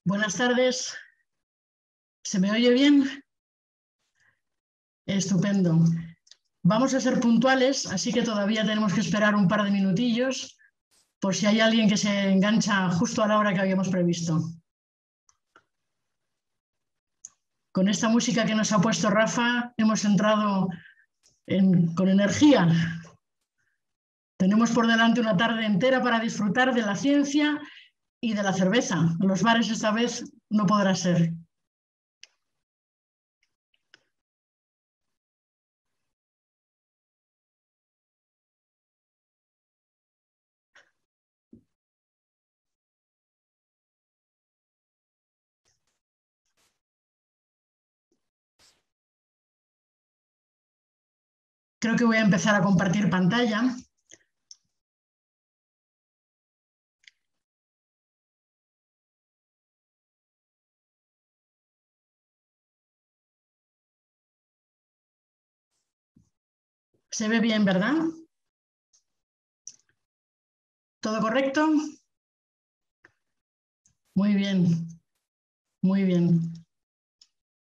Buenas tardes. ¿Se me oye bien? Estupendo. Vamos a ser puntuales, así que todavía tenemos que esperar un par de minutillos por si hay alguien que se engancha justo a la hora que habíamos previsto. Con esta música que nos ha puesto Rafa, hemos entrado con energía. Tenemos por delante una tarde entera para disfrutar de la ciencia y de la cerveza. En los bares esta vez no podrá ser. Creo que voy a empezar a compartir pantalla. ¿Se ve bien, verdad? ¿Todo correcto? Muy bien, muy bien.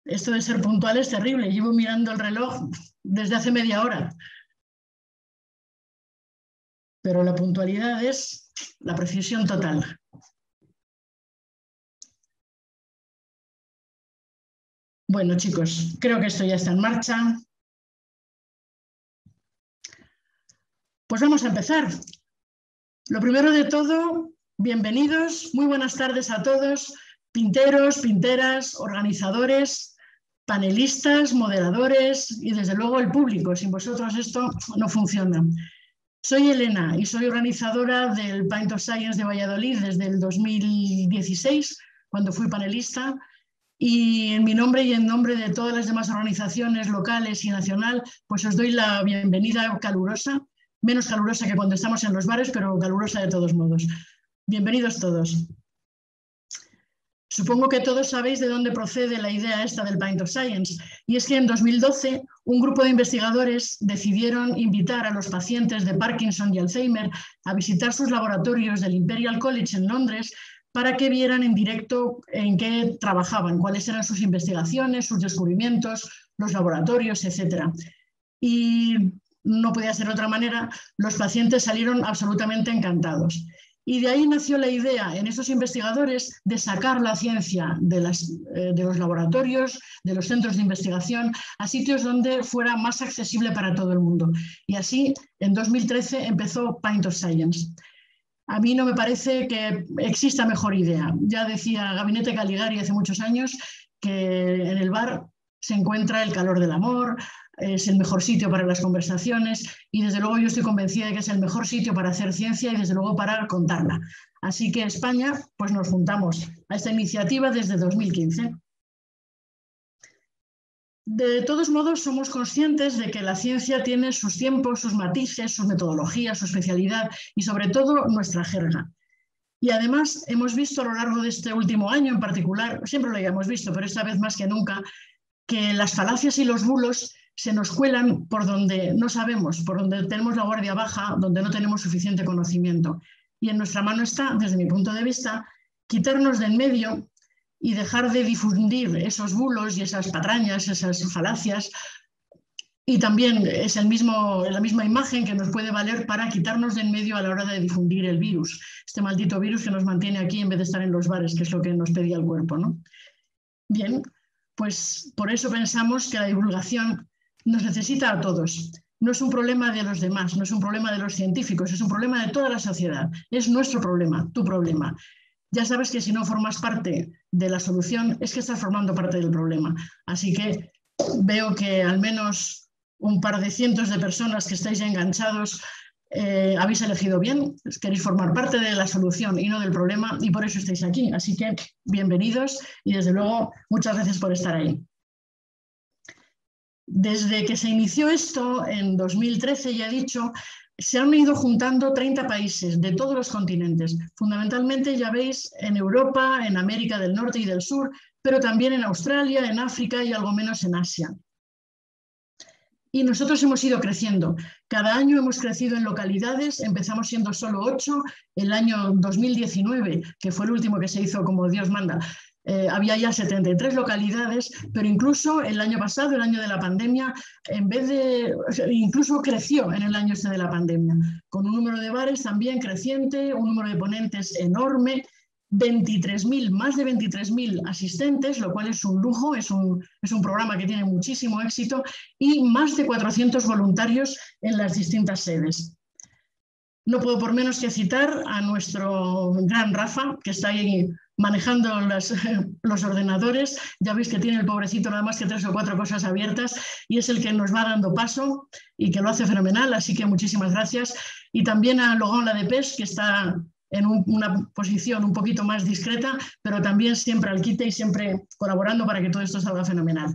Esto de ser puntual es terrible. Llevo mirando el reloj desde hace media hora. Pero la puntualidad es la precisión total. Bueno, chicos, creo que esto ya está en marcha. Pues vamos a empezar. Lo primero de todo, bienvenidos, muy buenas tardes a todos, pinteros, pinteras, organizadores, panelistas, moderadores y desde luego el público. Sin vosotros esto no funciona. Soy Elena y soy organizadora del Pint of Science de Valladolid desde el 2016, cuando fui panelista, y en mi nombre y en nombre de todas las demás organizaciones locales y nacional, pues os doy la bienvenida calurosa, menos calurosa que cuando estamos en los bares, pero calurosa de todos modos. Bienvenidos todos. Supongo que todos sabéis de dónde procede la idea esta del Pint of Science, y es que en 2012 un grupo de investigadores decidieron invitar a los pacientes de Parkinson y Alzheimer a visitar sus laboratorios del Imperial College en Londres para que vieran en directo en qué trabajaban, cuáles eran sus investigaciones, sus descubrimientos, los laboratorios, etc. Y no podía ser de otra manera, los pacientes salieron absolutamente encantados. Y de ahí nació la idea en esos investigadores de sacar la ciencia de los laboratorios, de los centros de investigación, a sitios donde fuera más accesible para todo el mundo. Y así, en 2013, empezó Pint of Science. A mí no me parece que exista mejor idea. Ya decía Gabinete Caligari hace muchos años que en el bar se encuentra el calor del amor, es el mejor sitio para las conversaciones y desde luego yo estoy convencida de que es el mejor sitio para hacer ciencia y desde luego para contarla. Así que España, pues nos juntamos a esta iniciativa desde 2015. De todos modos, somos conscientes de que la ciencia tiene sus tiempos, sus matices, sus metodologías, su especialidad y sobre todo nuestra jerga. Y además hemos visto a lo largo de este último año en particular, siempre lo habíamos visto, pero esta vez más que nunca, que las falacias y los bulos se nos cuelan por donde no sabemos, por donde tenemos la guardia baja, donde no tenemos suficiente conocimiento. Y en nuestra mano está, desde mi punto de vista, quitarnos de en medio y dejar de difundir esos bulos y esas patrañas, esas falacias. Y también es la misma imagen que nos puede valer para quitarnos de en medio a la hora de difundir el virus, este maldito virus que nos mantiene aquí en vez de estar en los bares, que es lo que nos pedía el cuerpo, ¿no? Bien, pues por eso pensamos que la divulgación nos necesita a todos. No es un problema de los demás, no es un problema de los científicos, es un problema de toda la sociedad. Es nuestro problema, tu problema. Ya sabes que si no formas parte de la solución, es que estás formando parte del problema. Así que veo que al menos un par de cientos de personas que estáis ya enganchados habéis elegido bien, queréis formar parte de la solución y no del problema y por eso estáis aquí. Así que bienvenidos y desde luego muchas gracias por estar ahí. Desde que se inició esto, en 2013, ya he dicho, se han ido juntando 30 países de todos los continentes. Fundamentalmente, ya veis, en Europa, en América del Norte y del Sur, pero también en Australia, en África y algo menos en Asia. Y nosotros hemos ido creciendo. Cada año hemos crecido en localidades, empezamos siendo solo 8, el año 2019, que fue el último que se hizo como Dios manda, había ya 73 localidades, pero incluso el año pasado, el año de la pandemia, incluso creció en el año de la pandemia, con un número de bares también creciente, un número de ponentes enorme, más de 23.000 asistentes, lo cual es un lujo, es un programa que tiene muchísimo éxito, y más de 400 voluntarios en las distintas sedes. No puedo por menos que citar a nuestro gran Rafa, que está ahí manejando los ordenadores. Ya veis que tiene el pobrecito nada más que 3 o 4 cosas abiertas y es el que nos va dando paso y que lo hace fenomenal, así que muchísimas gracias. Y también a Logan Ladepes, que está en una posición un poquito más discreta, pero también siempre al quite y siempre colaborando para que todo esto salga fenomenal.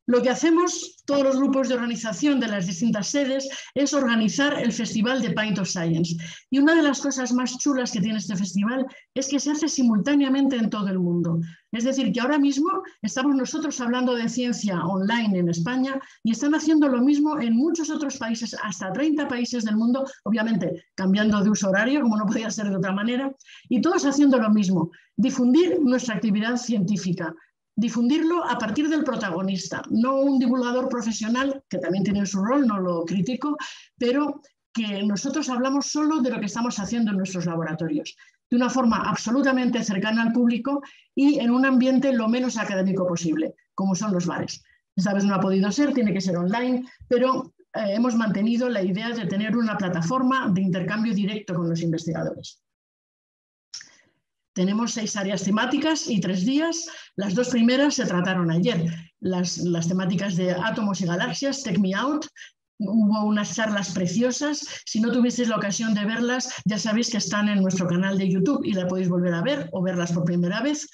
Lo que hacemos todos los grupos de organización de las distintas sedes es organizar el Festival de Pint of Science. Y una de las cosas más chulas que tiene este festival es que se hace simultáneamente en todo el mundo. Es decir, que ahora mismo estamos nosotros hablando de ciencia online en España y están haciendo lo mismo en muchos otros países, hasta 30 países del mundo, obviamente cambiando de uso horario, como no podía ser de otra manera, y todos haciendo lo mismo, difundir nuestra actividad científica. Difundirlo a partir del protagonista, no un divulgador profesional, que también tiene su rol, no lo critico, pero que nosotros hablamos solo de lo que estamos haciendo en nuestros laboratorios, de una forma absolutamente cercana al público y en un ambiente lo menos académico posible, como son los bares. Esta vez no ha podido ser, tiene que ser online, pero hemos mantenido la idea de tener una plataforma de intercambio directo con los investigadores. Tenemos 6 áreas temáticas y 3 días. Las 2 primeras se trataron ayer. Las temáticas de átomos y galaxias, Take Me Out. Hubo unas charlas preciosas. Si no tuvisteis la ocasión de verlas, ya sabéis que están en nuestro canal de YouTube y la podéis volver a ver o verlas por primera vez.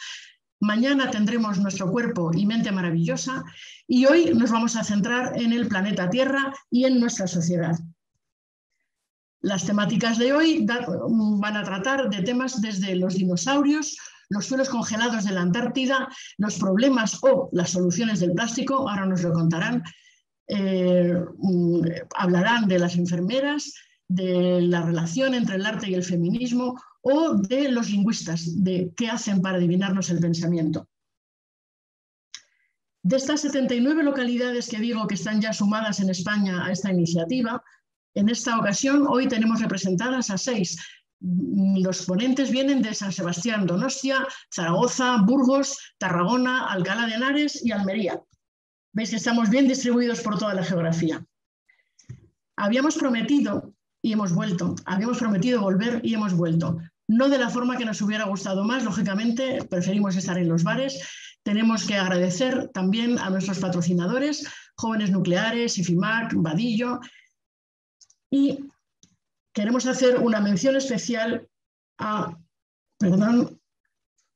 Mañana tendremos Nuestro cuerpo y mente maravillosa. Y hoy nos vamos a centrar en el planeta Tierra y en nuestra sociedad. Las temáticas de hoy van a tratar de temas desde los dinosaurios, los suelos congelados de la Antártida, los problemas o las soluciones del plástico, ahora nos lo contarán. Hablarán de las enfermeras, de la relación entre el arte y el feminismo o de los lingüistas, de qué hacen para adivinarnos el pensamiento. De estas 79 localidades que digo que están ya sumadas en España a esta iniciativa, en esta ocasión, hoy tenemos representadas a 6. Los ponentes vienen de San Sebastián, Donostia, Zaragoza, Burgos, Tarragona, Alcalá de Henares y Almería. Veis que estamos bien distribuidos por toda la geografía. Habíamos prometido y hemos vuelto. Habíamos prometido volver y hemos vuelto. No de la forma que nos hubiera gustado más, lógicamente, preferimos estar en los bares. Tenemos que agradecer también a nuestros patrocinadores, Jóvenes Nucleares, IFIMAC, Vadillo. Y queremos hacer una mención especial a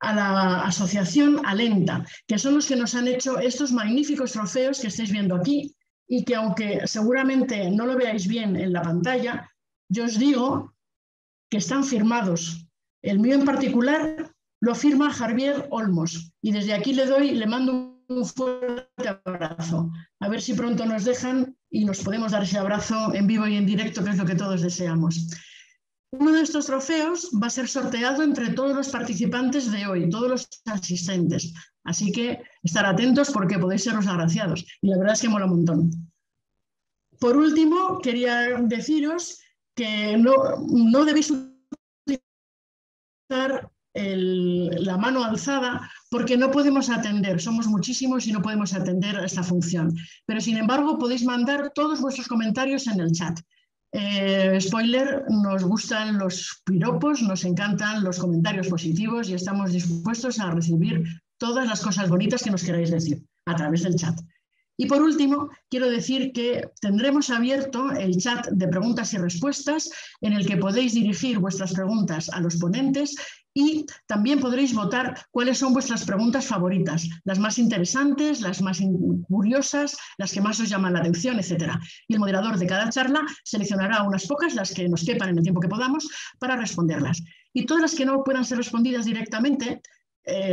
la asociación Alenta, que son los que nos han hecho estos magníficos trofeos que estáis viendo aquí y que aunque seguramente no lo veáis bien en la pantalla, yo os digo que están firmados. El mío en particular lo firma Javier Olmos y desde aquí le mando un fuerte abrazo. A ver si pronto nos dejan y nos podemos dar ese abrazo en vivo y en directo, que es lo que todos deseamos. Uno de estos trofeos va a ser sorteado entre todos los participantes de hoy, todos los asistentes. Así que estar atentos porque podéis ser los agraciados. Y la verdad es que mola un montón. Por último, quería deciros que no debéis utilizar la mano alzada porque no podemos atender, somos muchísimos y no podemos atender esta función. Pero sin embargo podéis mandar todos vuestros comentarios en el chat. Spoiler, nos gustan los piropos, nos encantan los comentarios positivos y estamos dispuestos a recibir todas las cosas bonitas que nos queráis decir a través del chat. Y por último, quiero decir que tendremos abierto el chat de preguntas y respuestas en el que podéis dirigir vuestras preguntas a los ponentes y también podréis votar cuáles son vuestras preguntas favoritas, las más interesantes, las más curiosas, las que más os llaman la atención, etc. Y el moderador de cada charla seleccionará unas pocas, las que nos quepan en el tiempo que podamos, para responderlas. Y todas las que no puedan ser respondidas directamente,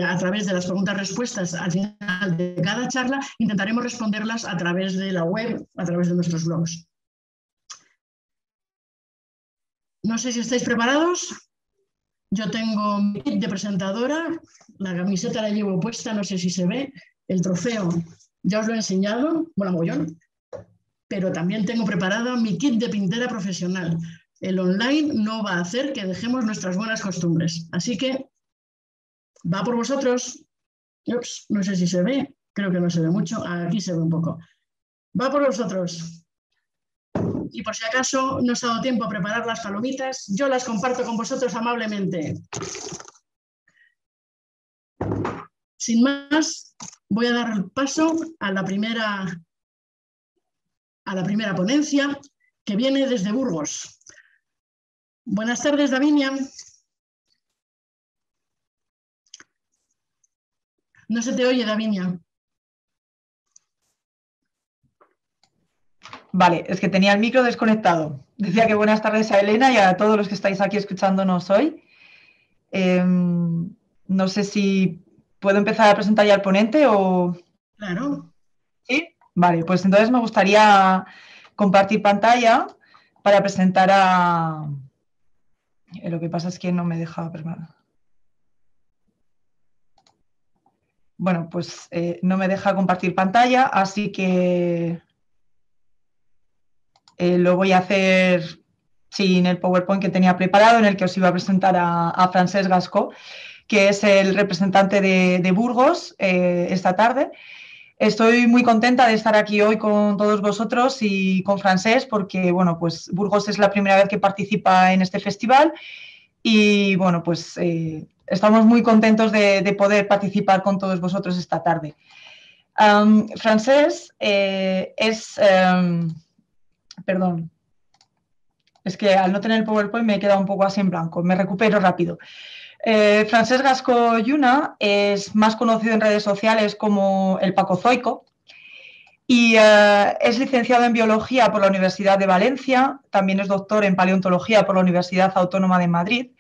a través de las preguntas-respuestas al final de cada charla, intentaremos responderlas a través de la web, a través de nuestros blogs. No sé si estáis preparados. Yo tengo mi kit de presentadora, la camiseta la llevo puesta, no sé si se ve, el trofeo ya os lo he enseñado, bueno, mogollón, pero también tengo preparado mi kit de pintera profesional. El online no va a hacer que dejemos nuestras buenas costumbres, así que va por vosotros. Ups, no sé si se ve, creo que no se ve mucho, aquí se ve un poco. Va por vosotros. Y por si acaso no os ha dado tiempo a preparar las palomitas, yo las comparto con vosotros amablemente. Sin más, voy a dar el paso a la primera ponencia, que viene desde Burgos. Buenas tardes, Davinia. No se te oye, Davinia. Vale, es que tenía el micro desconectado. Decía que buenas tardes a Elena y a todos los que estáis aquí escuchándonos hoy. No sé si puedo empezar a presentar ya al ponente o... Claro. ¿Sí? Vale, pues entonces me gustaría compartir pantalla para presentar a... Lo que pasa es que no me deja... Bueno, pues no me deja compartir pantalla, así que lo voy a hacer sin el PowerPoint que tenía preparado, en el que os iba a presentar a Francesc Gascó, que es el representante de Burgos esta tarde. Estoy muy contenta de estar aquí hoy con todos vosotros y con Francesc, porque bueno, pues Burgos es la primera vez que participa en este festival y bueno, pues estamos muy contentos de poder participar con todos vosotros esta tarde. Francesc es... perdón, es que al no tener el PowerPoint me he quedado un poco así en blanco, me recupero rápido. Francesc Gascó Lluna es más conocido en redes sociales como el Paco Zoico y es licenciado en Biología por la Universidad de Valencia, también es doctor en Paleontología por la Universidad Autónoma de Madrid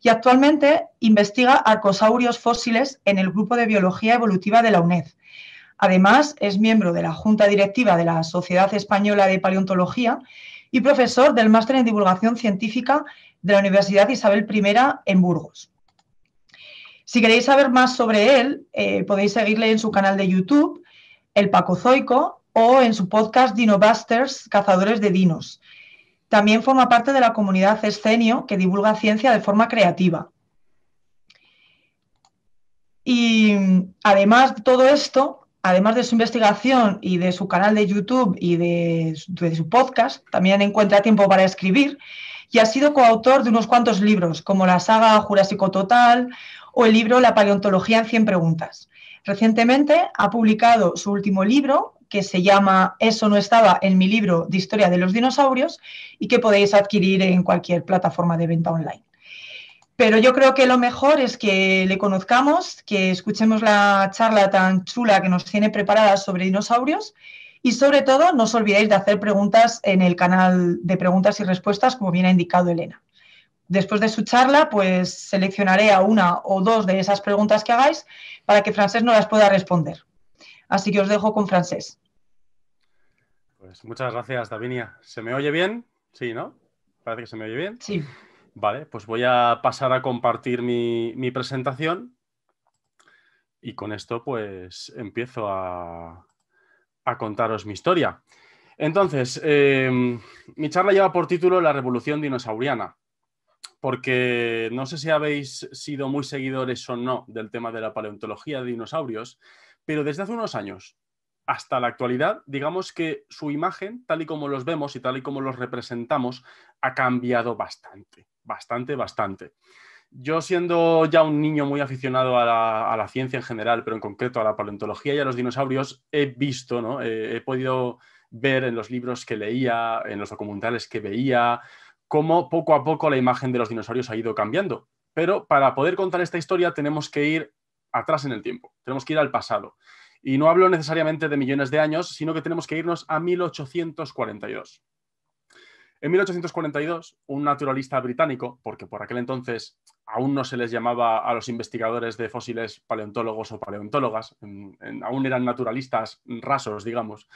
y actualmente investiga arcosaurios fósiles en el Grupo de Biología Evolutiva de la UNED. Además, es miembro de la Junta Directiva de la Sociedad Española de Paleontología y profesor del Máster en Divulgación Científica de la Universidad Isabel I en Burgos. Si queréis saber más sobre él, podéis seguirle en su canal de YouTube, El Pacozoico, o en su podcast Dinobusters, Cazadores de Dinos. También forma parte de la comunidad Escenio, que divulga ciencia de forma creativa. Y además de todo esto, además de su investigación y de su canal de YouTube y de su podcast, también encuentra tiempo para escribir y ha sido coautor de unos cuantos libros, como la saga Jurásico Total o el libro La paleontología en 100 preguntas. Recientemente ha publicado su último libro, que se llama Eso no estaba en mi libro de historia de los dinosaurios y que podéis adquirir en cualquier plataforma de venta online. Pero yo creo que lo mejor es que le conozcamos, que escuchemos la charla tan chula que nos tiene preparada sobre dinosaurios y sobre todo no os olvidéis de hacer preguntas en el canal de preguntas y respuestas, como bien ha indicado Elena. Después de su charla, pues seleccionaré a una o dos de esas preguntas que hagáis para que Francesc no las pueda responder. Así que os dejo con Francesc. Pues muchas gracias, Davinia. ¿Se me oye bien? Sí, ¿no? Parece que se me oye bien. Sí. Vale, pues voy a pasar a compartir mi presentación y con esto pues empiezo a contaros mi historia. Entonces, mi charla lleva por título La Revolución Dinosauriana, porque no sé si habéis sido muy seguidores o no del tema de la paleontología de dinosaurios, pero desde hace unos años hasta la actualidad, digamos que su imagen, tal y como los vemos y tal y como los representamos, ha cambiado bastante. Yo, siendo ya un niño muy aficionado a la ciencia en general, pero en concreto a la paleontología y a los dinosaurios, he visto, ¿no? He podido ver en los libros que leía, en los documentales que veía, cómo poco a poco la imagen de los dinosaurios ha ido cambiando. Pero para poder contar esta historia tenemos que ir atrás en el tiempo, tenemos que ir al pasado. Y no hablo necesariamente de millones de años, sino que tenemos que irnos a 1842. En 1842, un naturalista británico, porque por aquel entonces aún no se les llamaba a los investigadores de fósiles paleontólogos o paleontólogas, aún eran naturalistas rasos, digamos,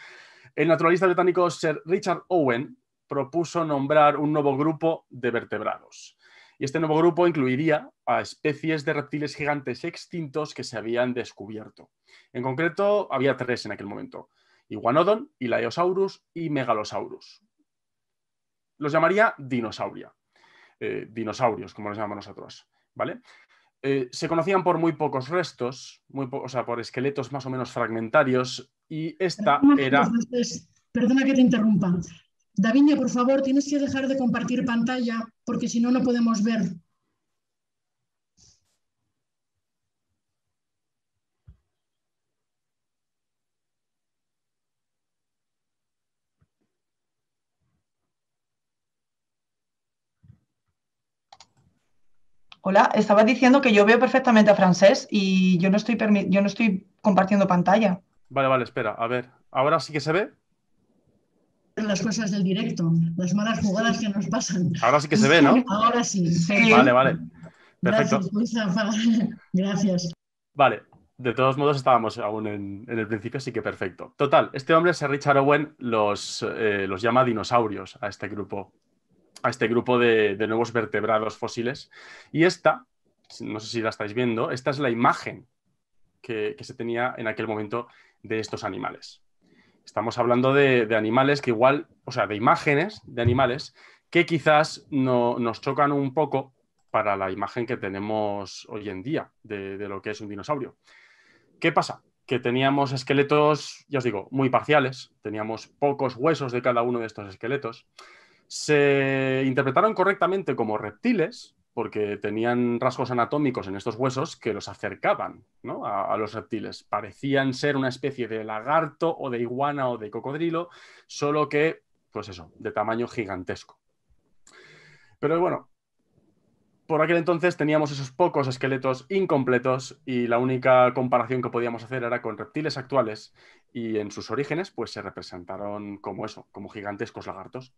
el naturalista británico Sir Richard Owen propuso nombrar un nuevo grupo de vertebrados. Y este nuevo grupo incluiría a especies de reptiles gigantes extintos que se habían descubierto. En concreto, había 3 en aquel momento: Iguanodon, Ilaeosaurus y Megalosaurus. Los llamaría dinosauria, dinosaurios, como los llamamos nosotros, ¿vale? Se conocían por muy pocos restos, o sea, por esqueletos más o menos fragmentarios, y esta era... Perdona que te interrumpa. Davinia, por favor, tienes que dejar de compartir pantalla porque si no, no podemos ver. Hola, estaba diciendo que yo veo perfectamente a Francesc y yo no estoy compartiendo pantalla. Vale, espera, a ver. ¿Ahora sí que se ve? Las cosas del directo, las malas jugadas que nos pasan. Ahora sí que se ve, ¿no? Ahora sí. Sí. Vale. Perfecto. Gracias. Vale, de todos modos estábamos aún en el principio, así que perfecto. Total, este hombre, Sir Richard Owen, los llama dinosaurios a este grupo de nuevos vertebrados fósiles. Y esta, no sé si la estáis viendo, esta es la imagen que se tenía en aquel momento de estos animales. Estamos hablando de animales que igual, o sea, de imágenes de animales que quizás nos chocan un poco para la imagen que tenemos hoy en día de lo que es un dinosaurio. ¿Qué pasa? Que teníamos esqueletos, ya os digo, muy parciales, teníamos pocos huesos de cada uno de estos esqueletos. Se interpretaron correctamente como reptiles porque tenían rasgos anatómicos en estos huesos que los acercaban, ¿no?, a los reptiles. Parecían ser una especie de lagarto o de iguana o de cocodrilo, solo que, pues eso, de tamaño gigantesco. Pero bueno, por aquel entonces teníamos esos pocos esqueletos incompletos y la única comparación que podíamos hacer era con reptiles actuales, y en sus orígenes pues se representaron como eso, como gigantescos lagartos.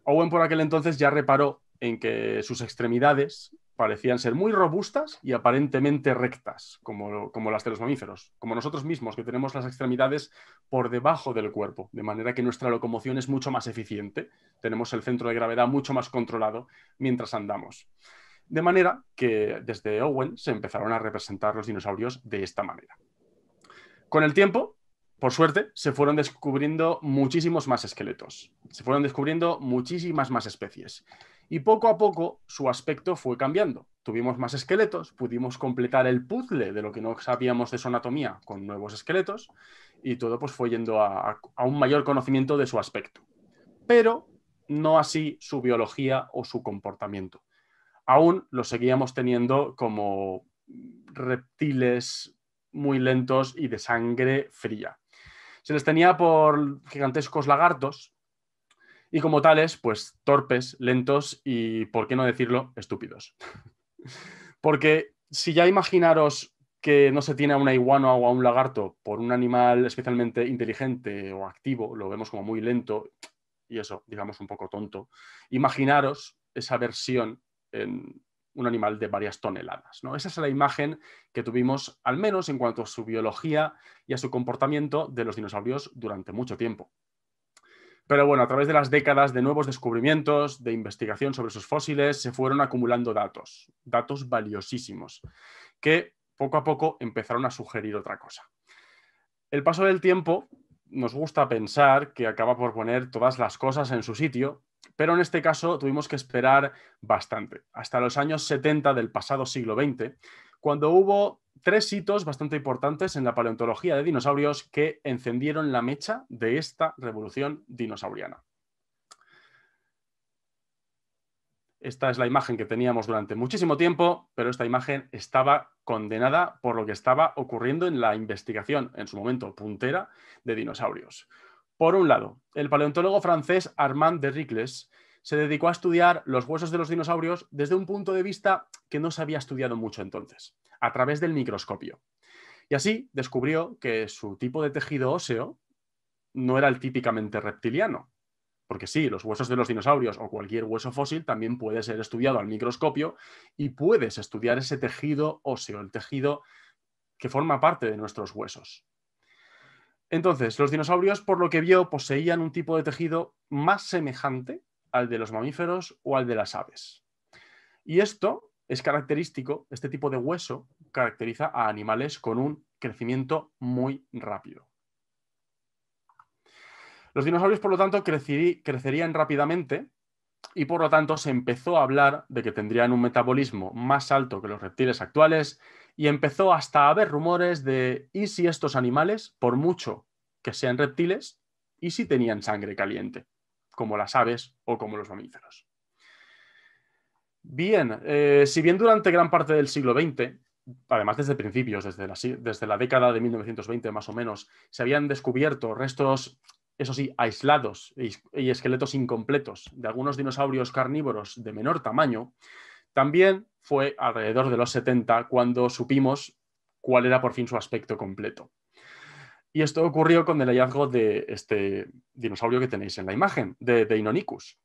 Owen por aquel entonces ya reparó en que sus extremidades parecían ser muy robustas y aparentemente rectas, como las de los mamíferos, como nosotros mismos, que tenemos las extremidades por debajo del cuerpo, de manera que nuestra locomoción es mucho más eficiente, tenemos el centro de gravedad mucho más controlado mientras andamos. De manera que desde Owen se empezaron a representar los dinosaurios de esta manera. Con el tiempo, por suerte, se fueron descubriendo muchísimos más esqueletos, se fueron descubriendo muchísimas más especies. Y poco a poco su aspecto fue cambiando. Tuvimos más esqueletos, pudimos completar el puzzle de lo que no sabíamos de su anatomía con nuevos esqueletos, y todo pues fue yendo a un mayor conocimiento de su aspecto. Pero no así su biología o su comportamiento. Aún lo seguíamos teniendo como reptiles muy lentos y de sangre fría. Se les tenía por gigantescos lagartos y como tales, pues torpes, lentos y, por qué no decirlo, estúpidos. Porque si ya imaginaros que no se tiene a una iguana o a un lagarto por un animal especialmente inteligente o activo, lo vemos como muy lento y eso, digamos, un poco tonto, imaginaros esa versión en un animal de varias toneladas, ¿no? Esa es la imagen que tuvimos, al menos en cuanto a su biología y a su comportamiento, de los dinosaurios durante mucho tiempo. Pero bueno, a través de las décadas de nuevos descubrimientos, de investigación sobre sus fósiles, se fueron acumulando datos valiosísimos, que poco a poco empezaron a sugerir otra cosa. El paso del tiempo nos gusta pensar que acaba por poner todas las cosas en su sitio, pero en este caso tuvimos que esperar bastante, hasta los años 70 del pasado siglo XX, cuando hubo 3 hitos bastante importantes en la paleontología de dinosaurios que encendieron la mecha de esta revolución dinosauriana. Esta es la imagen que teníamos durante muchísimo tiempo, pero esta imagen estaba condenada por lo que estaba ocurriendo en la investigación, en su momento puntera, de dinosaurios. Por un lado, el paleontólogo francés Armand de Ricles se dedicó a estudiar los huesos de los dinosaurios desde un punto de vista que no se había estudiado mucho entonces, a través del microscopio. Y así descubrió que su tipo de tejido óseo no era el típicamente reptiliano. Porque sí, los huesos de los dinosaurios o cualquier hueso fósil también puede ser estudiado al microscopio y puedes estudiar ese tejido óseo, el tejido que forma parte de nuestros huesos. Entonces, los dinosaurios, por lo que vio, poseían un tipo de tejido más semejante al de los mamíferos o al de las aves. Y esto es característico, este tipo de hueso caracteriza a animales con un crecimiento muy rápido. Los dinosaurios, por lo tanto, crecerían rápidamente y, por lo tanto, se empezó a hablar de que tendrían un metabolismo más alto que los reptiles actuales y empezó hasta a haber rumores de ¿y si estos animales, por mucho que sean reptiles, y si tenían sangre caliente, como las aves o como los mamíferos? Bien, si bien durante gran parte del siglo XX, además desde principios, desde la década de 1920 más o menos, se habían descubierto restos, eso sí, aislados y esqueletos incompletos de algunos dinosaurios carnívoros de menor tamaño, también fue alrededor de los 70 cuando supimos cuál era por fin su aspecto completo. Y esto ocurrió con el hallazgo de este dinosaurio que tenéis en la imagen, de Deinonychus.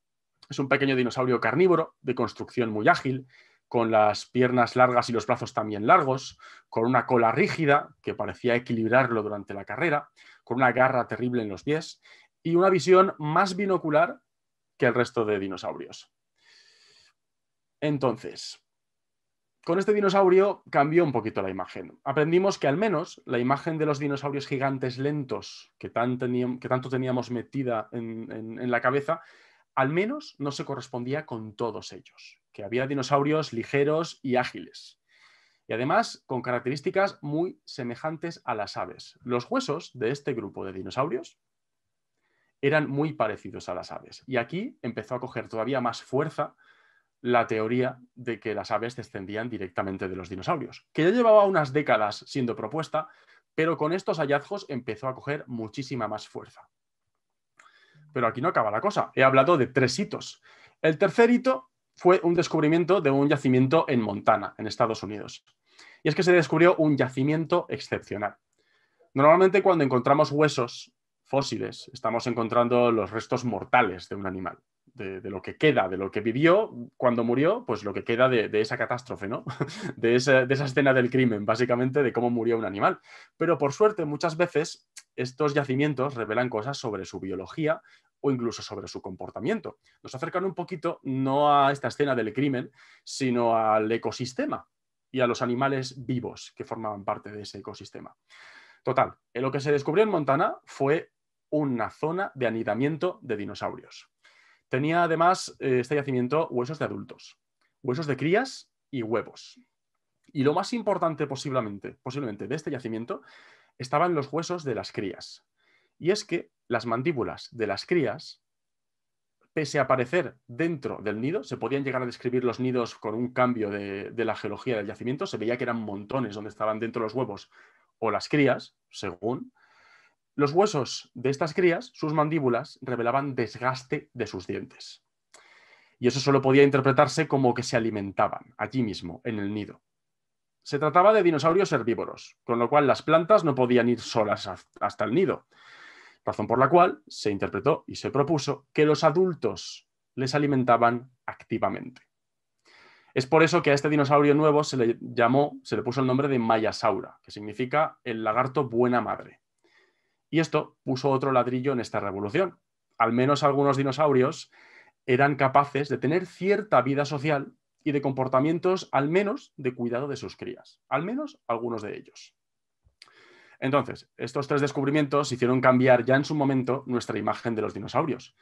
Es un pequeño dinosaurio carnívoro de construcción muy ágil, con las piernas largas y los brazos también largos, con una cola rígida que parecía equilibrarlo durante la carrera, con una garra terrible en los pies y una visión más binocular que el resto de dinosaurios. Entonces, con este dinosaurio cambió un poquito la imagen. Aprendimos que al menos la imagen de los dinosaurios gigantes lentos que tanto teníamos metida en la cabeza, al menos no se correspondía con todos ellos, que había dinosaurios ligeros y ágiles. Y además con características muy semejantes a las aves. Los huesos de este grupo de dinosaurios eran muy parecidos a las aves. Y aquí empezó a coger todavía más fuerza la teoría de que las aves descendían directamente de los dinosaurios, que ya llevaba unas décadas siendo propuesta, pero con estos hallazgos empezó a coger muchísima más fuerza. Pero aquí no acaba la cosa. He hablado de 3 hitos. El tercer hito fue un descubrimiento de un yacimiento en Montana, en Estados Unidos. Y es que se descubrió un yacimiento excepcional. Normalmente cuando encontramos huesos fósiles, estamos encontrando los restos mortales de un animal, de lo que queda, de lo que vivió cuando murió, pues lo que queda de esa catástrofe, ¿no? de esa escena del crimen, básicamente, de cómo murió un animal. Pero por suerte, muchas veces estos yacimientos revelan cosas sobre su biología o incluso sobre su comportamiento. Nos acercan un poquito no a esta escena del crimen, sino al ecosistema y a los animales vivos que formaban parte de ese ecosistema. Total, lo que se descubrió en Montana fue una zona de anidamiento de dinosaurios. Tenía además este yacimiento huesos de adultos, huesos de crías y huevos. Y lo más importante posiblemente de este yacimiento estaban los huesos de las crías. Y es que las mandíbulas de las crías, pese a aparecer dentro del nido, se podían llegar a describir los nidos con un cambio de la geología del yacimiento, se veía que eran montones donde estaban dentro los huevos o las crías, según. Los huesos de estas crías, sus mandíbulas, revelaban desgaste de sus dientes. Y eso solo podía interpretarse como que se alimentaban allí mismo, en el nido. Se trataba de dinosaurios herbívoros, con lo cual las plantas no podían ir solas hasta el nido. Razón por la cual se interpretó y se propuso que los adultos les alimentaban activamente. Es por eso que a este dinosaurio nuevo se le puso el nombre de Mayasaura, que significa el lagarto buena madre. Y esto puso otro ladrillo en esta revolución. Al menos algunos dinosaurios eran capaces de tener cierta vida social y de comportamientos al menos de cuidado de sus crías. Al menos algunos de ellos. Entonces, estos 3 descubrimientos hicieron cambiar ya en su momento nuestra imagen de los dinosaurios.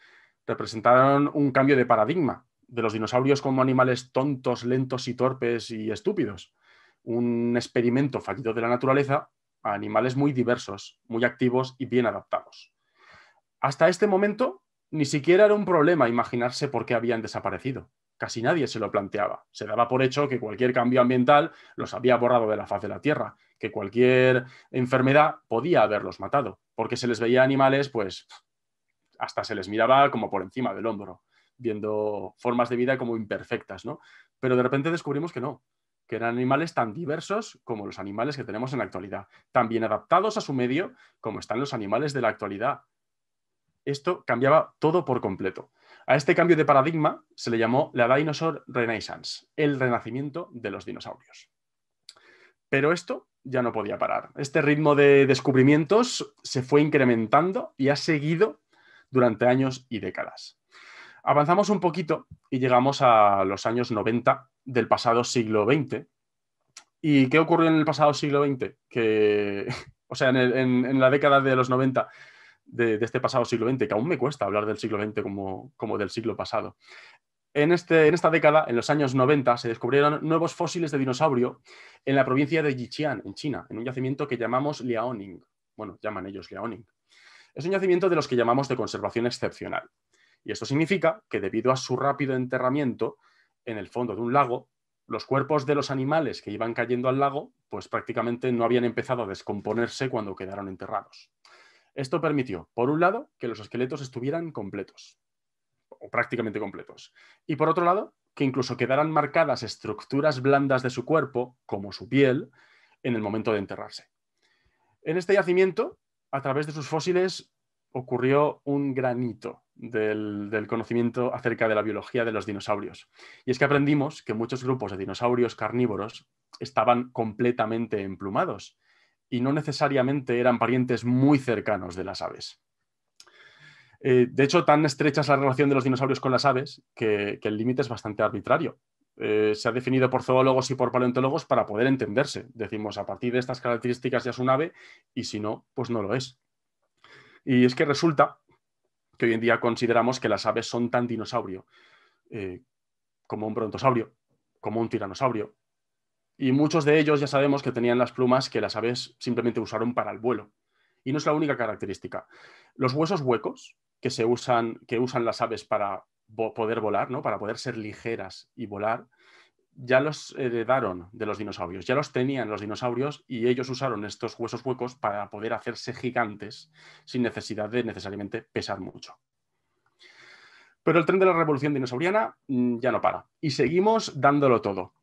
Representaron un cambio de paradigma de los dinosaurios como animales tontos, lentos y torpes y estúpidos. Un experimento fallido de la naturaleza a animales muy diversos, muy activos y bien adaptados. Hasta este momento, ni siquiera era un problema imaginarse por qué habían desaparecido. Casi nadie se lo planteaba. Se daba por hecho que cualquier cambio ambiental los había borrado de la faz de la Tierra, que cualquier enfermedad podía haberlos matado, porque se les veía animales, pues hasta se les miraba como por encima del hombro, viendo formas de vida como imperfectas, ¿no? Pero de repente descubrimos que no, que eran animales tan diversos como los animales que tenemos en la actualidad, tan bien adaptados a su medio como están los animales de la actualidad. Esto cambiaba todo por completo. A este cambio de paradigma se le llamó la Dinosaur Renaissance, el renacimiento de los dinosaurios. Pero esto ya no podía parar. Este ritmo de descubrimientos se fue incrementando y ha seguido durante años y décadas. Avanzamos un poquito y llegamos a los años 90 del pasado siglo XX. ¿Y qué ocurrió en el pasado siglo XX? O sea, en la década de los 90 de este pasado siglo XX, que aún me cuesta hablar del siglo XX como del siglo pasado. En esta década, en los años 90, se descubrieron nuevos fósiles de dinosaurio en la provincia de Yixian, en China, en un yacimiento que llamamos Liaoning. Bueno, llaman ellos Liaoning. Es un yacimiento de los que llamamos de conservación excepcional. Y esto significa que debido a su rápido enterramiento en el fondo de un lago, los cuerpos de los animales que iban cayendo al lago, pues prácticamente no habían empezado a descomponerse cuando quedaron enterrados. Esto permitió, por un lado, que los esqueletos estuvieran completos, o prácticamente completos, y por otro lado, que incluso quedaran marcadas estructuras blandas de su cuerpo, como su piel, en el momento de enterrarse. En este yacimiento, a través de sus fósiles, ocurrió un gran hito del conocimiento acerca de la biología de los dinosaurios. Y es que aprendimos que muchos grupos de dinosaurios carnívoros estaban completamente emplumados y no necesariamente eran parientes muy cercanos de las aves. De hecho, tan estrecha es la relación de los dinosaurios con las aves que el límite es bastante arbitrario. Se ha definido por zoólogos y por paleontólogos para poder entenderse. Decimos, a partir de estas características ya es un ave y si no, pues no lo es. Y es que resulta que hoy en día consideramos que las aves son tan dinosaurio como un brontosaurio, como un tiranosaurio. Y muchos de ellos ya sabemos que tenían las plumas que las aves simplemente usaron para el vuelo. Y no es la única característica. Los huesos huecos que usan las aves para poder volar, ¿no? Para poder ser ligeras y volar, ya los heredaron de los dinosaurios, ya los tenían los dinosaurios y ellos usaron estos huesos huecos para poder hacerse gigantes sin necesidad de necesariamente pesar mucho. Pero el tren de la revolución dinosauriana ya no para y seguimos dándolo todo.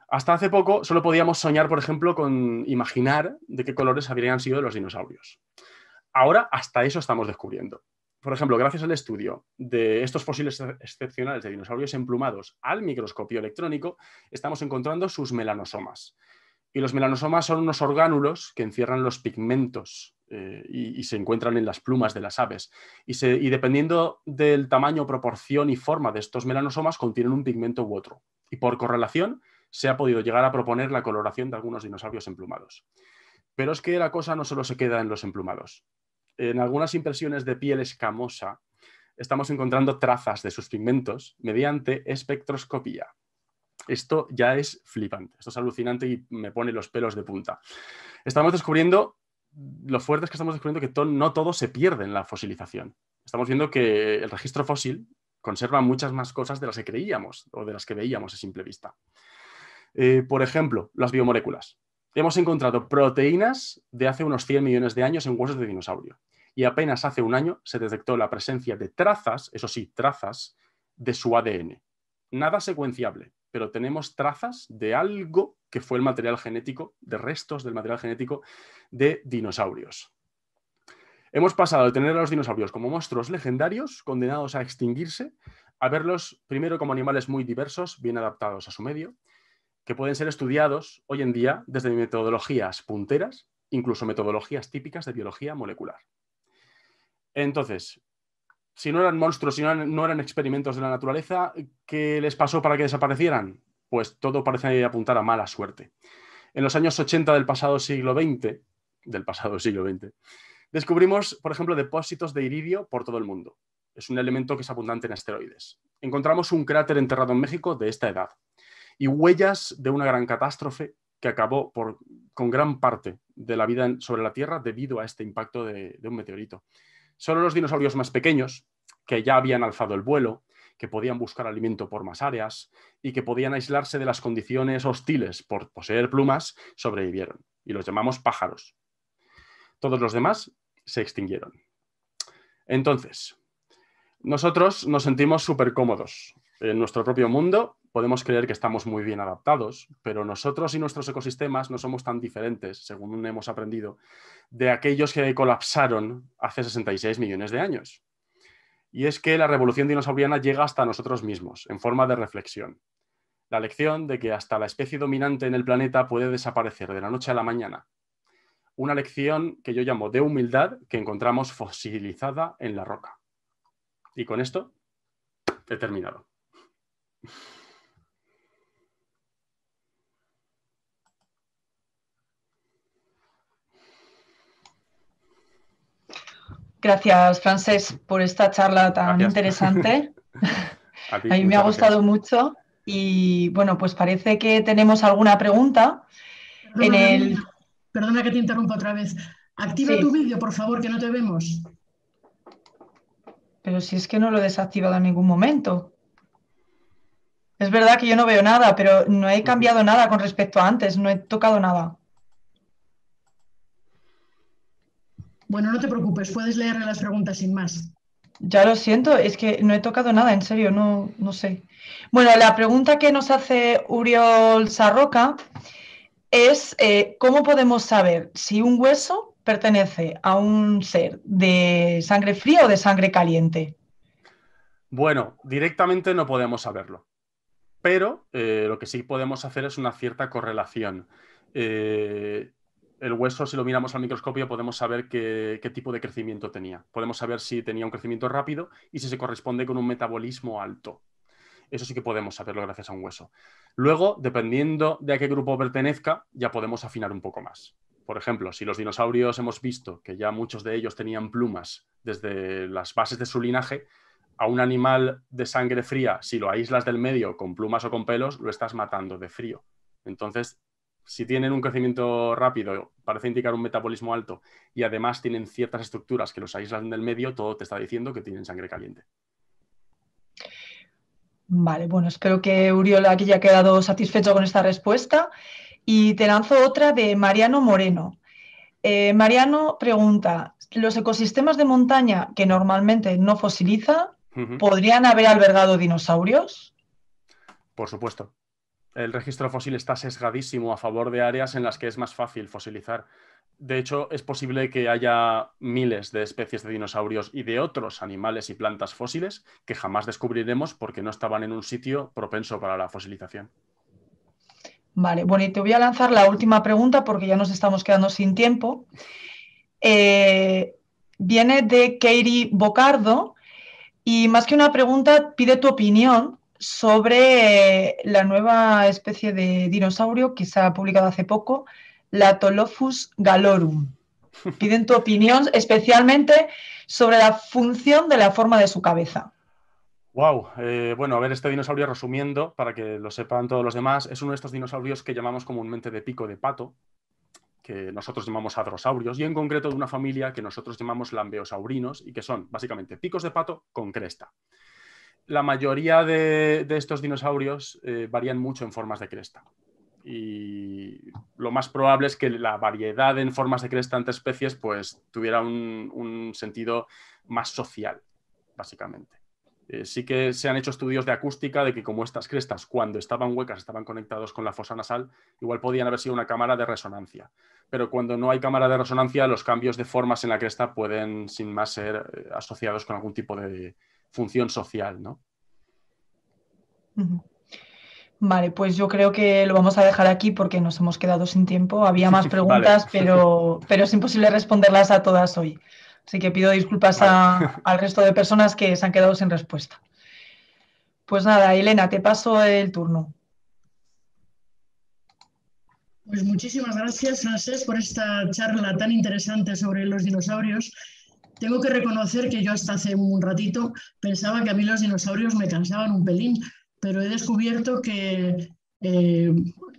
Hasta hace poco solo podíamos soñar, por ejemplo, con imaginar de qué colores habrían sido los dinosaurios. Ahora hasta eso estamos descubriendo. Por ejemplo, gracias al estudio de estos fósiles excepcionales de dinosaurios emplumados al microscopio electrónico, estamos encontrando sus melanosomas. Y los melanosomas son unos orgánulos que encierran los pigmentos y se encuentran en las plumas de las aves. Y dependiendo del tamaño, proporción y forma de estos melanosomas, contienen un pigmento u otro. Y por correlación, se ha podido llegar a proponer la coloración de algunos dinosaurios emplumados. Pero es que la cosa no solo se queda en los emplumados. En algunas impresiones de piel escamosa estamos encontrando trazas de sus pigmentos mediante espectroscopía. Esto ya es flipante, esto es alucinante y me pone los pelos de punta. Estamos descubriendo, lo fuerte es que estamos descubriendo que no todo se pierde en la fosilización. Estamos viendo que el registro fósil conserva muchas más cosas de las que creíamos o de las que veíamos a simple vista. Por ejemplo, las biomoléculas. Hemos encontrado proteínas de hace unos 100 millones de años en huesos de dinosaurio. Y apenas hace un año se detectó la presencia de trazas, eso sí, trazas, de su ADN. Nada secuenciable, pero tenemos trazas de algo que fue el material genético, de restos del material genético de dinosaurios. Hemos pasado de tener a los dinosaurios como monstruos legendarios, condenados a extinguirse, a verlos primero como animales muy diversos, bien adaptados a su medio, que pueden ser estudiados hoy en día desde metodologías punteras, incluso metodologías típicas de biología molecular. Entonces, si no eran monstruos, si no eran experimentos de la naturaleza, ¿qué les pasó para que desaparecieran? Pues todo parece apuntar a mala suerte. En los años 80 del pasado siglo XX, descubrimos, por ejemplo, depósitos de iridio por todo el mundo. Es un elemento que es abundante en asteroides. Encontramos un cráter enterrado en México de esta edad y huellas de una gran catástrofe que acabó con gran parte de la vida sobre la Tierra debido a este impacto de un meteorito. Solo los dinosaurios más pequeños, que ya habían alzado el vuelo, que podían buscar alimento por más áreas y que podían aislarse de las condiciones hostiles por poseer plumas, sobrevivieron. Y los llamamos pájaros. Todos los demás se extinguieron. Entonces, nosotros nos sentimos súper cómodos en nuestro propio mundo. Podemos creer que estamos muy bien adaptados, pero nosotros y nuestros ecosistemas no somos tan diferentes, según hemos aprendido, de aquellos que colapsaron hace 66 millones de años. Y es que la revolución dinosauriana llega hasta nosotros mismos, en forma de reflexión. La lección de que hasta la especie dominante en el planeta puede desaparecer de la noche a la mañana. Una lección que yo llamo de humildad que encontramos fosilizada en la roca. Y con esto he terminado. Gracias, Francesc, por esta charla tan interesante. A mí me ha gustado mucho y bueno, pues parece que tenemos alguna pregunta. Perdona que te interrumpa otra vez. Activa tu vídeo, por favor, que no te vemos. Pero si es que no lo he desactivado en ningún momento. Es verdad que yo no veo nada, pero no he cambiado nada con respecto a antes, no he tocado nada. Bueno, no te preocupes, puedes leerle las preguntas sin más. Ya lo siento, es que no he tocado nada, en serio, no sé. Bueno, la pregunta que nos hace Uriol Sarroca es ¿cómo podemos saber si un hueso pertenece a un ser de sangre fría o de sangre caliente? Bueno, directamente no podemos saberlo, pero lo que sí podemos hacer es una cierta correlación. El hueso, si lo miramos al microscopio, podemos saber qué tipo de crecimiento tenía. Podemos saber si tenía un crecimiento rápido y si se corresponde con un metabolismo alto. Eso sí que podemos saberlo gracias a un hueso. Luego, dependiendo de a qué grupo pertenezca, ya podemos afinar un poco más. Por ejemplo, si los dinosaurios hemos visto que ya muchos de ellos tenían plumas desde las bases de su linaje, a un animal de sangre fría, si lo aíslas del medio con plumas o con pelos, lo estás matando de frío. Entonces, si tienen un crecimiento rápido, parece indicar un metabolismo alto y además tienen ciertas estructuras que los aíslan del medio, todo te está diciendo que tienen sangre caliente. Vale, bueno, espero que Uriol aquí ya ha quedado satisfecho con esta respuesta. Y te lanzo otra de Mariano Moreno. Mariano pregunta, ¿los ecosistemas de montaña que normalmente no fosilizan, podrían haber albergado dinosaurios? Por supuesto. El registro fósil está sesgadísimo a favor de áreas en las que es más fácil fosilizar. De hecho, es posible que haya miles de especies de dinosaurios y de otros animales y plantas fósiles que jamás descubriremos porque no estaban en un sitio propenso para la fosilización. Vale, bueno, y te voy a lanzar la última pregunta porque ya nos estamos quedando sin tiempo. Viene de Katie Bocardo y más que una pregunta pide tu opinión sobre la nueva especie de dinosaurio que se ha publicado hace poco, la Tolophus galorum. Piden tu opinión especialmente sobre la función de la forma de su cabeza. Wow, bueno, a ver, este dinosaurio, resumiendo, para que lo sepan todos los demás, es uno de estos dinosaurios que llamamos comúnmente de pico de pato, que nosotros llamamos hadrosaurios, y en concreto de una familia que nosotros llamamos lambeosaurinos, y que son básicamente picos de pato con cresta. La mayoría de estos dinosaurios varían mucho en formas de cresta. Y lo más probable es que la variedad en formas de cresta entre especies pues tuviera un sentido más social, básicamente. Sí que se han hecho estudios de acústica de que como estas crestas, cuando estaban huecas, estaban conectados con la fosa nasal, igual podían haber sido una cámara de resonancia. Pero cuando no hay cámara de resonancia, los cambios de formas en la cresta pueden, sin más, ser asociados con algún tipo de función social, ¿no? Vale, pues yo creo que lo vamos a dejar aquí porque nos hemos quedado sin tiempo. Había más preguntas, vale. pero es imposible responderlas a todas hoy. Así que pido disculpas al resto de personas que se han quedado sin respuesta. Pues nada, Elena, te paso el turno. Pues muchísimas gracias, Francesc, por esta charla tan interesante sobre los dinosaurios. Tengo que reconocer que yo hasta hace un ratito pensaba que a mí los dinosaurios me cansaban un pelín, pero he descubierto que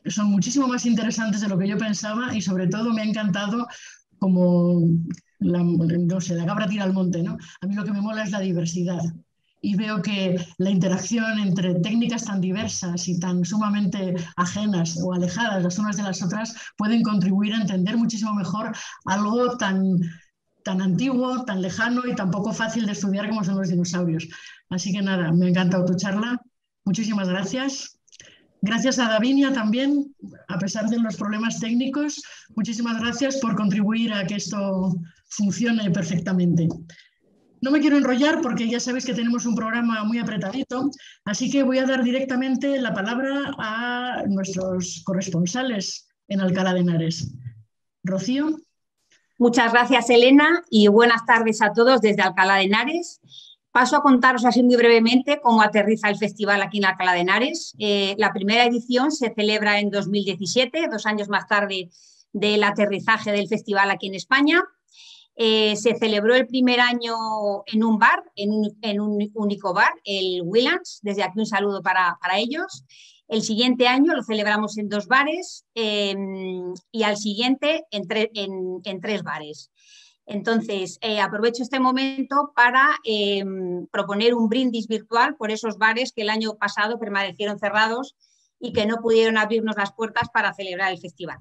son muchísimo más interesantes de lo que yo pensaba y sobre todo me ha encantado como, no sé, la cabra tira al monte, ¿no? A mí lo que me mola es la diversidad y veo que la interacción entre técnicas tan diversas y tan sumamente ajenas o alejadas las unas de las otras pueden contribuir a entender muchísimo mejor algo tan antiguo, tan lejano y tan poco fácil de estudiar como son los dinosaurios. Así que nada, me ha encantado tu charla. Muchísimas gracias. Gracias a Davinia también, a pesar de los problemas técnicos. Muchísimas gracias por contribuir a que esto funcione perfectamente. No me quiero enrollar porque ya sabéis que tenemos un programa muy apretadito, así que voy a dar directamente la palabra a nuestros corresponsales en Alcalá de Henares. Rocío. Muchas gracias, Elena, y buenas tardes a todos desde Alcalá de Henares. Paso a contaros así muy brevemente cómo aterriza el festival aquí en Alcalá de Henares. La primera edición se celebra en 2017, 2 años más tarde del aterrizaje del festival aquí en España. Se celebró el primer año en un bar, en un único bar, el Willands. Desde aquí un saludo para ellos. El siguiente año lo celebramos en 2 bares y al siguiente en 3 bares. Entonces, aprovecho este momento para proponer un brindis virtual por esos bares que el año pasado permanecieron cerrados y que no pudieron abrirnos las puertas para celebrar el festival.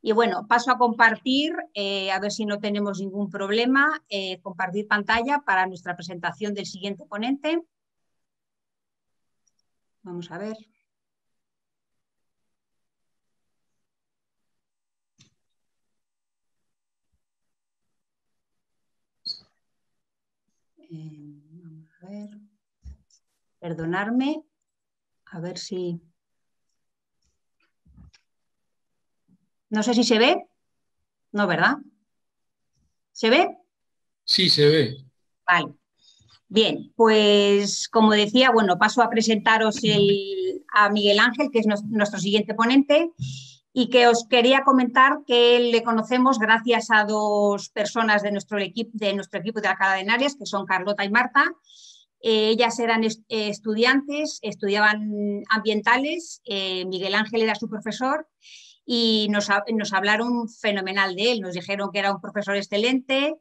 Y bueno, paso a compartir, a ver si no tenemos ningún problema, compartir pantalla para nuestra presentación del siguiente ponente. Vamos a ver. Vamos a ver. Perdonadme, a ver si... No sé si se ve. No, ¿verdad? ¿Se ve? Sí, se ve. Vale. Bien, pues como decía, bueno, paso a presentaros a Miguel Ángel, que es nuestro siguiente ponente, y que os quería comentar que le conocemos gracias a 2 personas de nuestro equipo de Alcalá de Henares, que son Carlota y Marta. Ellas eran estudiantes, estudiaban ambientales, Miguel Ángel era su profesor y nos hablaron fenomenal de él, nos dijeron que era un profesor excelente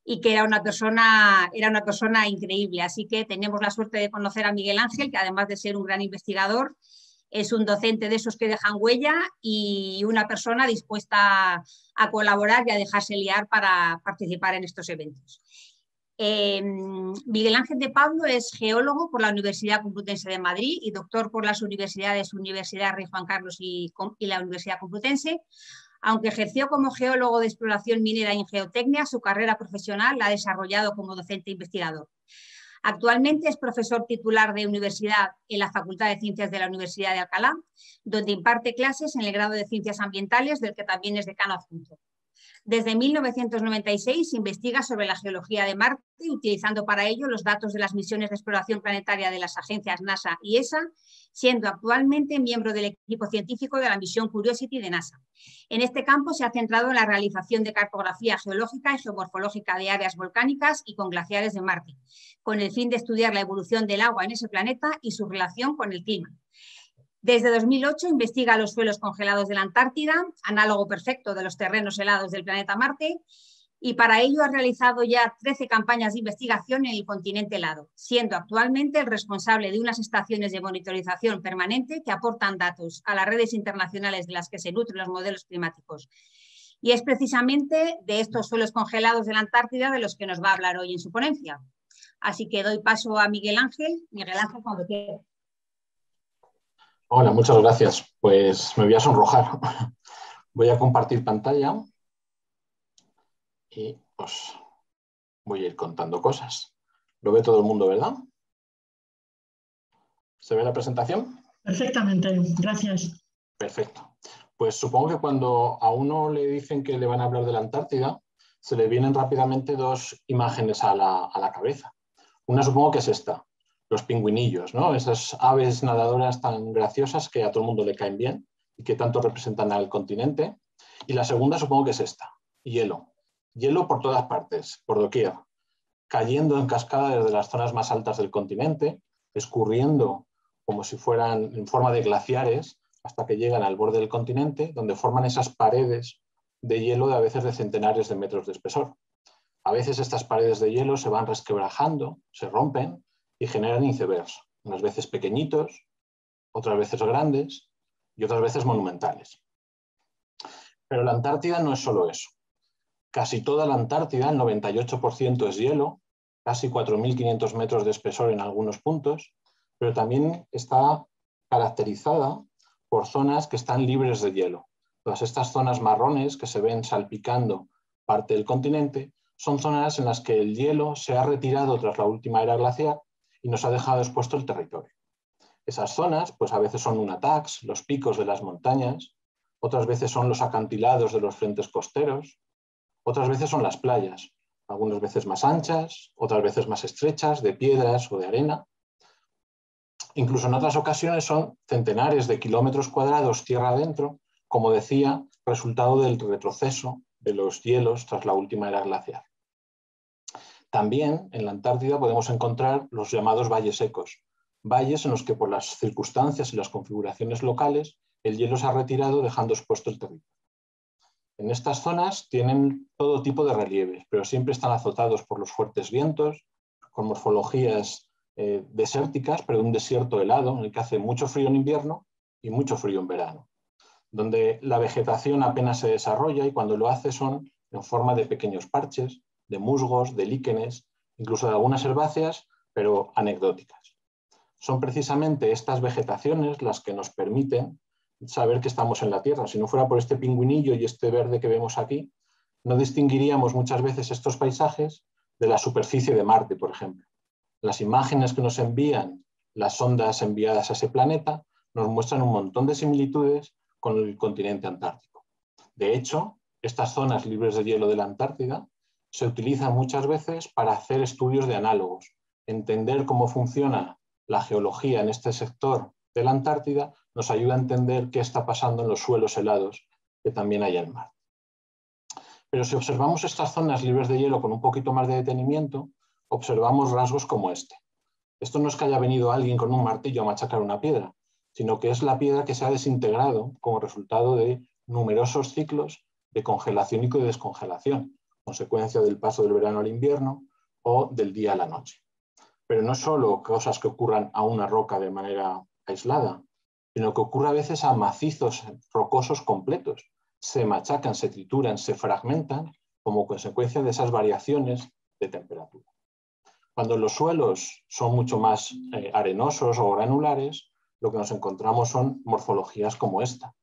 y que era una persona increíble. Así que tenemos la suerte de conocer a Miguel Ángel, que además de ser un gran investigador, es un docente de esos que dejan huella y una persona dispuesta a colaborar y a dejarse liar para participar en estos eventos. Miguel Ángel de Pablo es geólogo por la Universidad Complutense de Madrid y doctor por las Universidad Rey Juan Carlos y la Universidad Complutense. Aunque ejerció como geólogo de exploración minera y en geotecnia, su carrera profesional la ha desarrollado como docente investigador. Actualmente es profesor titular de universidad en la Facultad de Ciencias de la Universidad de Alcalá, donde imparte clases en el grado de Ciencias Ambientales, del que también es decano adjunto. Desde 1996 investiga sobre la geología de Marte, utilizando para ello los datos de las misiones de exploración planetaria de las agencias NASA y ESA, siendo actualmente miembro del equipo científico de la misión Curiosity de NASA. En este campo se ha centrado en la realización de cartografía geológica y geomorfológica de áreas volcánicas y con glaciares de Marte, con el fin de estudiar la evolución del agua en ese planeta y su relación con el clima. Desde 2008 investiga los suelos congelados de la Antártida, análogo perfecto de los terrenos helados del planeta Marte, y para ello ha realizado ya 13 campañas de investigación en el continente helado, siendo actualmente el responsable de unas estaciones de monitorización permanente que aportan datos a las redes internacionales de las que se nutren los modelos climáticos. Y es precisamente de estos suelos congelados de la Antártida de los que nos va a hablar hoy en su ponencia. Así que doy paso a Miguel Ángel. Miguel Ángel, cuando quiera. Hola, muchas gracias. Pues me voy a sonrojar. Voy a compartir pantalla y pues voy a ir contando cosas. Lo ve todo el mundo, ¿verdad? ¿Se ve la presentación? Perfectamente, gracias. Perfecto. Pues supongo que cuando a uno le dicen que le van a hablar de la Antártida, se le vienen rápidamente 2 imágenes a la cabeza. Una supongo que es esta. Los pingüinillos, ¿no? Esas aves nadadoras tan graciosas que a todo el mundo le caen bien y que tanto representan al continente. Y la segunda supongo que es esta, hielo. Hielo por todas partes, por doquier, cayendo en cascada desde las zonas más altas del continente, escurriendo como si fueran en forma de glaciares hasta que llegan al borde del continente, donde forman esas paredes de hielo de a veces de centenares de metros de espesor. A veces estas paredes de hielo se van resquebrajando, se rompen y generan icebergs, unas veces pequeñitos, otras veces grandes y otras veces monumentales. Pero la Antártida no es solo eso. Casi toda la Antártida, el 98% es hielo, casi 4.500 metros de espesor en algunos puntos, pero también está caracterizada por zonas que están libres de hielo. Todas estas zonas marrones que se ven salpicando parte del continente son zonas en las que el hielo se ha retirado tras la última era glaciar y nos ha dejado expuesto el territorio. Esas zonas, pues a veces son nunataks, los picos de las montañas, otras veces son los acantilados de los frentes costeros, otras veces son las playas, algunas veces más anchas, otras veces más estrechas, de piedras o de arena. Incluso en otras ocasiones son centenares de kilómetros cuadrados tierra adentro, como decía, resultado del retroceso de los hielos tras la última era glacial. También en la Antártida podemos encontrar los llamados valles secos, valles en los que por las circunstancias y las configuraciones locales el hielo se ha retirado dejando expuesto el territorio. En estas zonas tienen todo tipo de relieves, pero siempre están azotados por los fuertes vientos, con morfologías desérticas, pero de un desierto helado en el que hace mucho frío en invierno y mucho frío en verano, donde la vegetación apenas se desarrolla y cuando lo hace son en forma de pequeños parches, de musgos, de líquenes, incluso de algunas herbáceas, pero anecdóticas. Son precisamente estas vegetaciones las que nos permiten saber que estamos en la Tierra. Si no fuera por este pingüinillo y este verde que vemos aquí, no distinguiríamos muchas veces estos paisajes de la superficie de Marte, por ejemplo. Las imágenes que nos envían las sondas enviadas a ese planeta nos muestran un montón de similitudes con el continente antártico. De hecho, estas zonas libres de hielo de la Antártida se utilizan muchas veces para hacer estudios de análogos, entender cómo funciona la geología en este sector de la Antártida nos ayuda a entender qué está pasando en los suelos helados que también hay en el mar. Pero si observamos estas zonas libres de hielo con un poquito más de detenimiento, observamos rasgos como este. Esto no es que haya venido alguien con un martillo a machacar una piedra, sino que es la piedra que se ha desintegrado como resultado de numerosos ciclos de congelación y de descongelación, consecuencia del paso del verano al invierno o del día a la noche. Pero no solo cosas que ocurran a una roca de manera aislada, sino que ocurre a veces a macizos rocosos completos. Se machacan, se trituran, se fragmentan como consecuencia de esas variaciones de temperatura. Cuando los suelos son mucho más arenosos o granulares, lo que nos encontramos son morfologías como esta.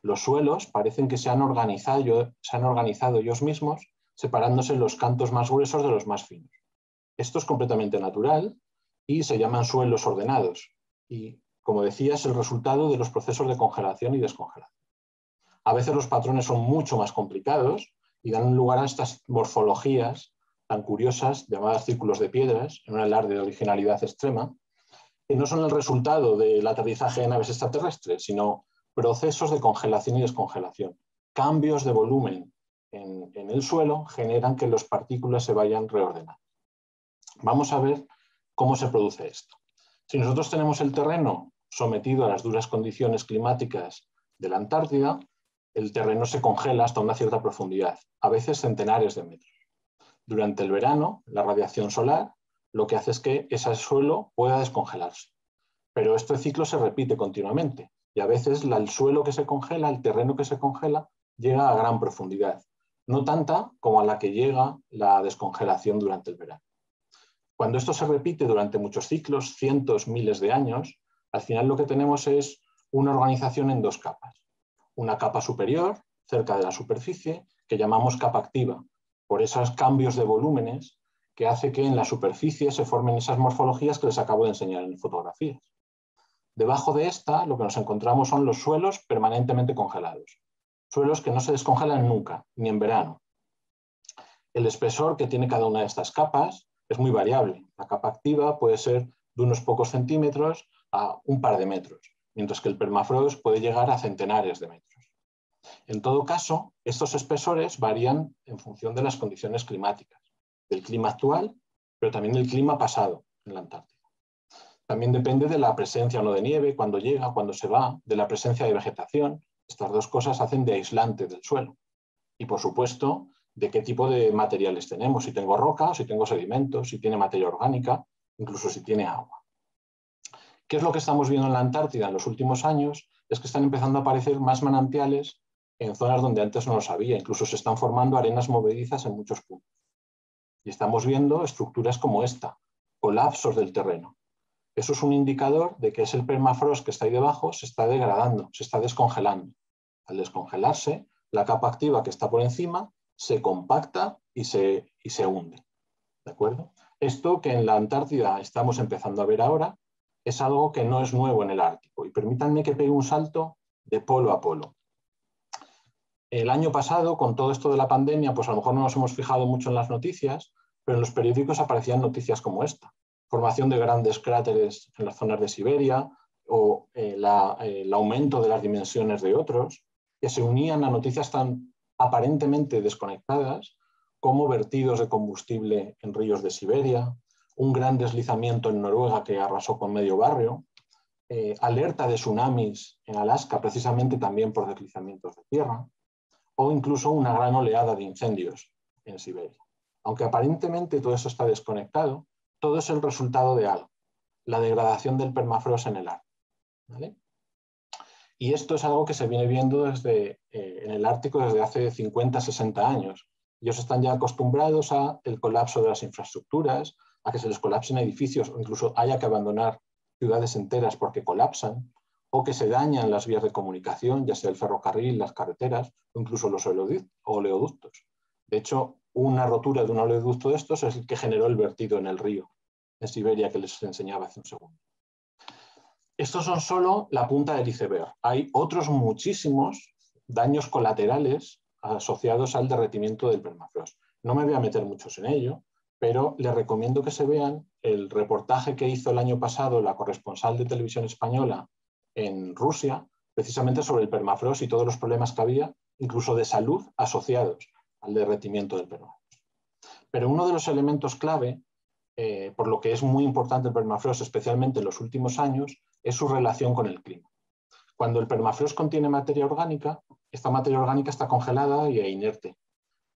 Los suelos parecen que se han organizado ellos mismos, separándose los cantos más gruesos de los más finos. Esto es completamente natural y se llaman suelos ordenados. Y, como decía, es el resultado de los procesos de congelación y descongelación. A veces los patrones son mucho más complicados y dan lugar a estas morfologías tan curiosas, llamadas círculos de piedras, en un alarde de originalidad extrema, que no son el resultado del aterrizaje de naves extraterrestres, sino procesos de congelación y descongelación. Cambios de volumen en el suelo generan que las partículas se vayan reordenando. Vamos a ver cómo se produce esto. Si nosotros tenemos el terreno sometido a las duras condiciones climáticas de la Antártida, el terreno se congela hasta una cierta profundidad, a veces centenares de metros. Durante el verano, la radiación solar lo que hace es que ese suelo pueda descongelarse. Pero este ciclo se repite continuamente y a veces el suelo que se congela, el terreno que se congela, llega a gran profundidad, no tanta como a la que llega la descongelación durante el verano. Cuando esto se repite durante muchos ciclos, cientos, miles de años, al final lo que tenemos es una organización en dos capas. Una capa superior, cerca de la superficie, que llamamos capa activa, por esos cambios de volúmenes que hace que en la superficie se formen esas morfologías que les acabo de enseñar en fotografías. Debajo de esta lo que nos encontramos son los suelos permanentemente congelados, suelos que no se descongelan nunca, ni en verano. El espesor que tiene cada una de estas capas es muy variable. La capa activa puede ser de unos pocos centímetros a un par de metros, mientras que el permafrost puede llegar a centenares de metros. En todo caso, estos espesores varían en función de las condiciones climáticas, del clima actual, pero también del clima pasado en la Antártida. También depende de la presencia o no de nieve, cuando llega, cuando se va, de la presencia de vegetación. Estas dos cosas hacen de aislante del suelo. Y, por supuesto, de qué tipo de materiales tenemos, si tengo roca, si tengo sedimentos, si tiene materia orgánica, incluso si tiene agua. ¿Qué es lo que estamos viendo en la Antártida en los últimos años? Es que están empezando a aparecer más manantiales en zonas donde antes no los había. Incluso se están formando arenas movedizas en muchos puntos. Y estamos viendo estructuras como esta, colapsos del terreno. Eso es un indicador de que es el permafrost que está ahí debajo, se está degradando, se está descongelando. Al descongelarse, la capa activa que está por encima se compacta y se hunde. ¿De acuerdo? Esto que en la Antártida estamos empezando a ver ahora es algo que no es nuevo en el Ártico. Y permítanme que pegue un salto de polo a polo. El año pasado, con todo esto de la pandemia, pues a lo mejor no nos hemos fijado mucho en las noticias, pero en los periódicos aparecían noticias como esta. Formación de grandes cráteres en las zonas de Siberia o el aumento de las dimensiones de otros, que se unían a noticias tan aparentemente desconectadas como vertidos de combustible en ríos de Siberia, un gran deslizamiento en Noruega que arrasó con medio barrio, alerta de tsunamis en Alaska precisamente también por deslizamientos de tierra, o incluso una gran oleada de incendios en Siberia. Aunque aparentemente todo eso está desconectado, todo es el resultado de algo, la degradación del permafrost en el Ártico, ¿vale? Y esto es algo que se viene viendo en el Ártico desde hace 50, 60 años. Ellos están ya acostumbrados al colapso de las infraestructuras, a que se les colapsen edificios o incluso haya que abandonar ciudades enteras porque colapsan, o que se dañan las vías de comunicación, ya sea el ferrocarril, las carreteras o incluso los oleoductos. De hecho, una rotura de un oleoducto de estos es el que generó el vertido en el río en Siberia que les enseñaba hace un segundo. Estos son solo la punta del iceberg. Hay otros muchísimos daños colaterales asociados al derretimiento del permafrost. No me voy a meter muchos en ello, pero les recomiendo que se vean el reportaje que hizo el año pasado la corresponsal de Televisión Española en Rusia, precisamente sobre el permafrost y todos los problemas que había, incluso de salud, asociados al derretimiento del permafrost. Pero uno de los elementos clave, por lo que es muy importante el permafrost, especialmente en los últimos años, es su relación con el clima. Cuando el permafrost contiene materia orgánica, esta materia orgánica está congelada e inerte.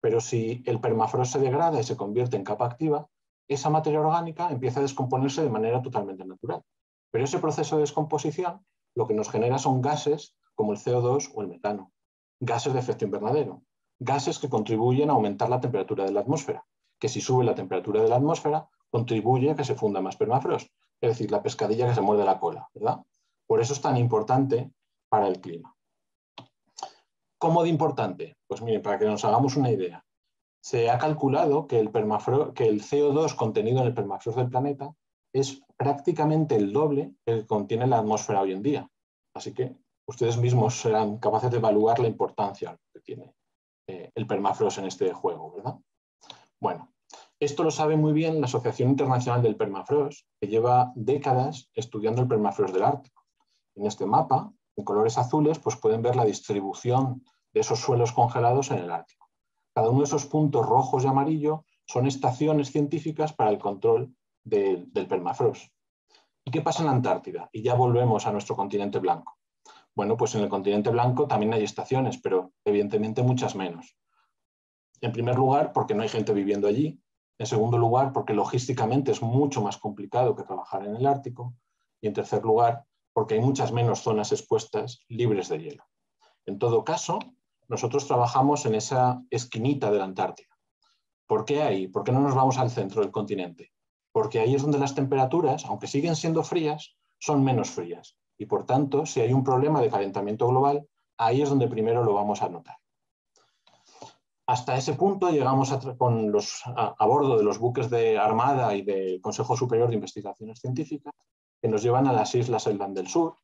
Pero si el permafrost se degrada y se convierte en capa activa, esa materia orgánica empieza a descomponerse de manera totalmente natural. Pero ese proceso de descomposición lo que nos genera son gases como el CO2 o el metano, gases de efecto invernadero, gases que contribuyen a aumentar la temperatura de la atmósfera, que si sube la temperatura de la atmósfera contribuye a que se funda más permafrost, es decir, la pescadilla que se muerde la cola, ¿verdad? Por eso es tan importante para el clima. ¿Cómo de importante? Pues miren, para que nos hagamos una idea, se ha calculado que el CO2 contenido en el permafrost del planeta es prácticamente el doble que contiene la atmósfera hoy en día. Así que ustedes mismos serán capaces de evaluar la importancia que tiene el permafrost en este juego, ¿verdad? Bueno, esto lo sabe muy bien la Asociación Internacional del Permafrost, que lleva décadas estudiando el permafrost del Ártico. En este mapa, en colores azules, pues pueden ver la distribución de esos suelos congelados en el Ártico. Cada uno de esos puntos rojos y amarillo son estaciones científicas para el control del permafrost. ¿Y qué pasa en la Antártida? Y ya volvemos a nuestro continente blanco. Bueno, pues en el continente blanco también hay estaciones, pero evidentemente muchas menos. En primer lugar, porque no hay gente viviendo allí. En segundo lugar, porque logísticamente es mucho más complicado que trabajar en el Ártico. Y en tercer lugar, porque hay muchas menos zonas expuestas libres de hielo. En todo caso, nosotros trabajamos en esa esquinita de la Antártida. ¿Por qué ahí? ¿Por qué no nos vamos al centro del continente? Porque ahí es donde las temperaturas, aunque siguen siendo frías, son menos frías. Y por tanto, si hay un problema de calentamiento global, ahí es donde primero lo vamos a notar. Hasta ese punto llegamos a bordo de los buques de Armada y del Consejo Superior de Investigaciones Científicas, que nos llevan a las islas Shetland del Sur,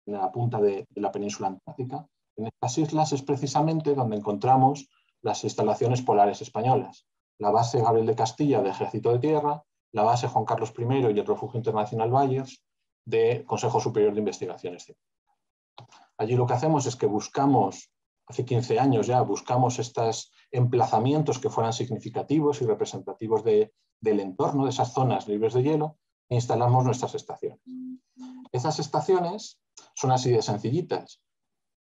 en la punta de la península antártica. En estas islas es precisamente donde encontramos las instalaciones polares españolas, la base Gabriel de Castilla de Ejército de Tierra, la base Juan Carlos I y el Refugio Internacional Bayers de Consejo Superior de Investigaciones Científicas. Allí lo que hacemos es que buscamos, hace 15 años ya, buscamos estos emplazamientos que fueran significativos y representativos del entorno, de esas zonas libres de hielo, e instalamos nuestras estaciones. Esas estaciones son así de sencillitas,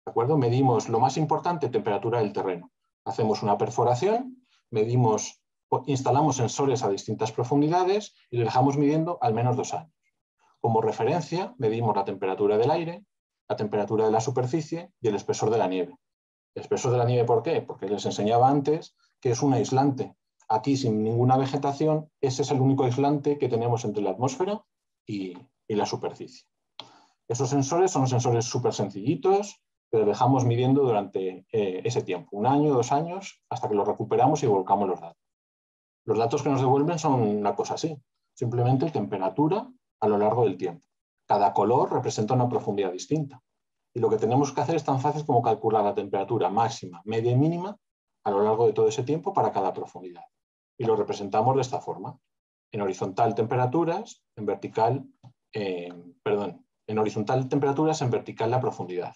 ¿de acuerdo? Medimos lo más importante, temperatura del terreno. Hacemos una perforación, instalamos sensores a distintas profundidades y le dejamos midiendo al menos 2 años. Como referencia, medimos la temperatura del aire, la temperatura de la superficie y el espesor de la nieve. ¿El espesor de la nieve por qué? Porque les enseñaba antes que es un aislante. Aquí, sin ninguna vegetación, ese es el único aislante que tenemos entre la atmósfera y la superficie. Esos sensores son sensores súper sencillitos que los dejamos midiendo durante ese tiempo, 1 año, 2 años, hasta que los recuperamos y volcamos los datos. Los datos que nos devuelven son una cosa así, simplemente temperatura a lo largo del tiempo. Cada color representa una profundidad distinta. Y lo que tenemos que hacer es tan fácil como calcular la temperatura máxima, media y mínima a lo largo de todo ese tiempo para cada profundidad. Y lo representamos de esta forma. En horizontal temperaturas, en vertical, en horizontal temperaturas, en vertical la profundidad.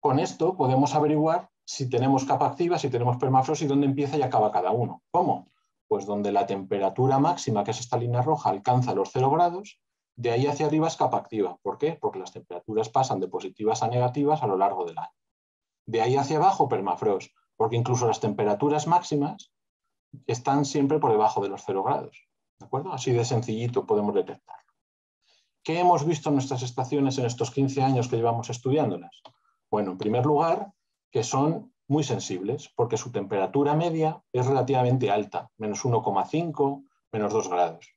Con esto podemos averiguar si tenemos capa activa, si tenemos permafrost y dónde empieza y acaba cada uno. ¿Cómo? Pues donde la temperatura máxima, que es esta línea roja, alcanza los 0 grados, de ahí hacia arriba es capa activa. ¿Por qué? Porque las temperaturas pasan de positivas a negativas a lo largo del año. De ahí hacia abajo, permafrost, porque incluso las temperaturas máximas están siempre por debajo de los 0 grados. ¿De acuerdo? Así de sencillito podemos detectarlo. ¿Qué hemos visto en nuestras estaciones en estos 15 años que llevamos estudiándolas? Bueno, en primer lugar, que son muy sensibles, porque su temperatura media es relativamente alta, menos 1,5, menos 2 grados.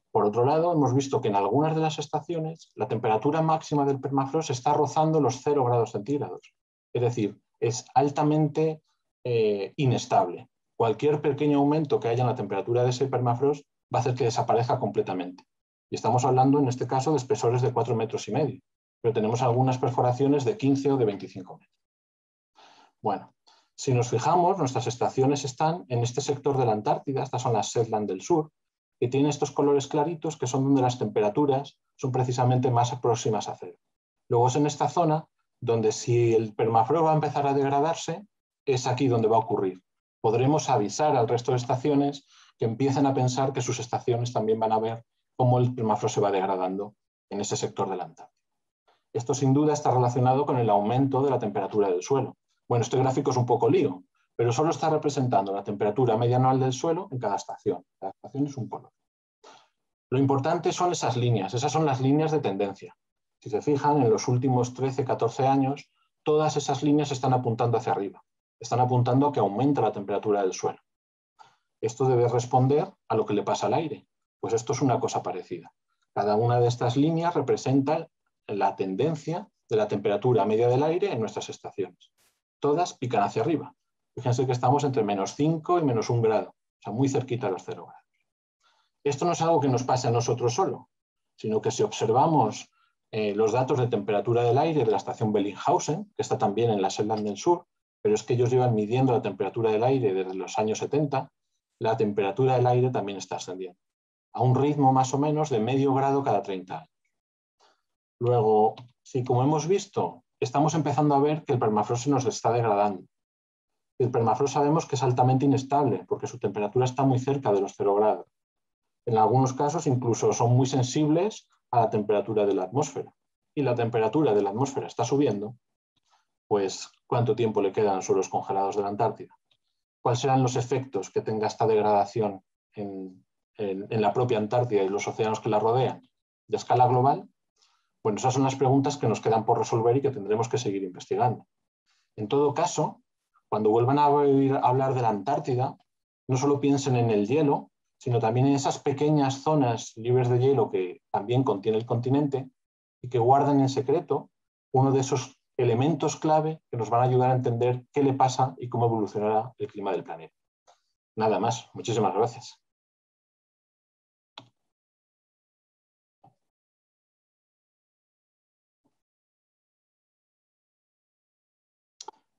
Por otro lado, hemos visto que en algunas de las estaciones la temperatura máxima del permafrost está rozando los 0 grados centígrados. Es decir, es altamente inestable. Cualquier pequeño aumento que haya en la temperatura de ese permafrost va a hacer que desaparezca completamente. Y estamos hablando, en este caso, de espesores de 4,5 metros, pero tenemos algunas perforaciones de 15 o de 25 metros. Bueno, si nos fijamos, nuestras estaciones están en este sector de la Antártida, estas son las Shetland del sur, que tienen estos colores claritos, que son donde las temperaturas son precisamente más próximas a cero. Luego es en esta zona donde, si el permafrost va a empezar a degradarse, es aquí donde va a ocurrir. Podremos avisar al resto de estaciones que empiecen a pensar que sus estaciones también van a ver cómo el permafrost se va degradando en ese sector de la Antártida. Esto sin duda está relacionado con el aumento de la temperatura del suelo. Bueno, este gráfico es un poco lío, pero solo está representando la temperatura media anual del suelo en cada estación. Cada estación es un color. Lo importante son esas líneas, esas son las líneas de tendencia. Si se fijan, en los últimos 13, 14 años, todas esas líneas están apuntando hacia arriba. Están apuntando a que aumenta la temperatura del suelo. Esto debe responder a lo que le pasa al aire. Pues esto es una cosa parecida. Cada una de estas líneas representa la tendencia de la temperatura media del aire en nuestras estaciones. Todas pican hacia arriba. Fíjense que estamos entre -5 y -1 grado, o sea, muy cerquita de los 0 grados. Esto no es algo que nos pase a nosotros solo, sino que si observamos los datos de temperatura del aire de la estación Bellinghausen, que está también en la Shetland del sur, pero es que ellos llevan midiendo la temperatura del aire desde los años 70, la temperatura del aire también está ascendiendo, a un ritmo más o menos de medio grado cada 30 años. Luego, si como hemos visto, estamos empezando a ver que el permafrost se nos está degradando. El permafrost sabemos que es altamente inestable porque su temperatura está muy cerca de los 0 grados. En algunos casos incluso son muy sensibles a la temperatura de la atmósfera. Y la temperatura de la atmósfera está subiendo, pues ¿cuánto tiempo le quedan a los suelos congelados de la Antártida? ¿Cuáles serán los efectos que tenga esta degradación en la propia Antártida y los océanos que la rodean? ¿De escala global? Bueno, esas son las preguntas que nos quedan por resolver y que tendremos que seguir investigando. En todo caso, cuando vuelvan a oír hablar de la Antártida, no solo piensen en el hielo, sino también en esas pequeñas zonas libres de hielo que también contiene el continente y que guardan en secreto uno de esos elementos clave que nos van a ayudar a entender qué le pasa y cómo evolucionará el clima del planeta. Nada más. Muchísimas gracias.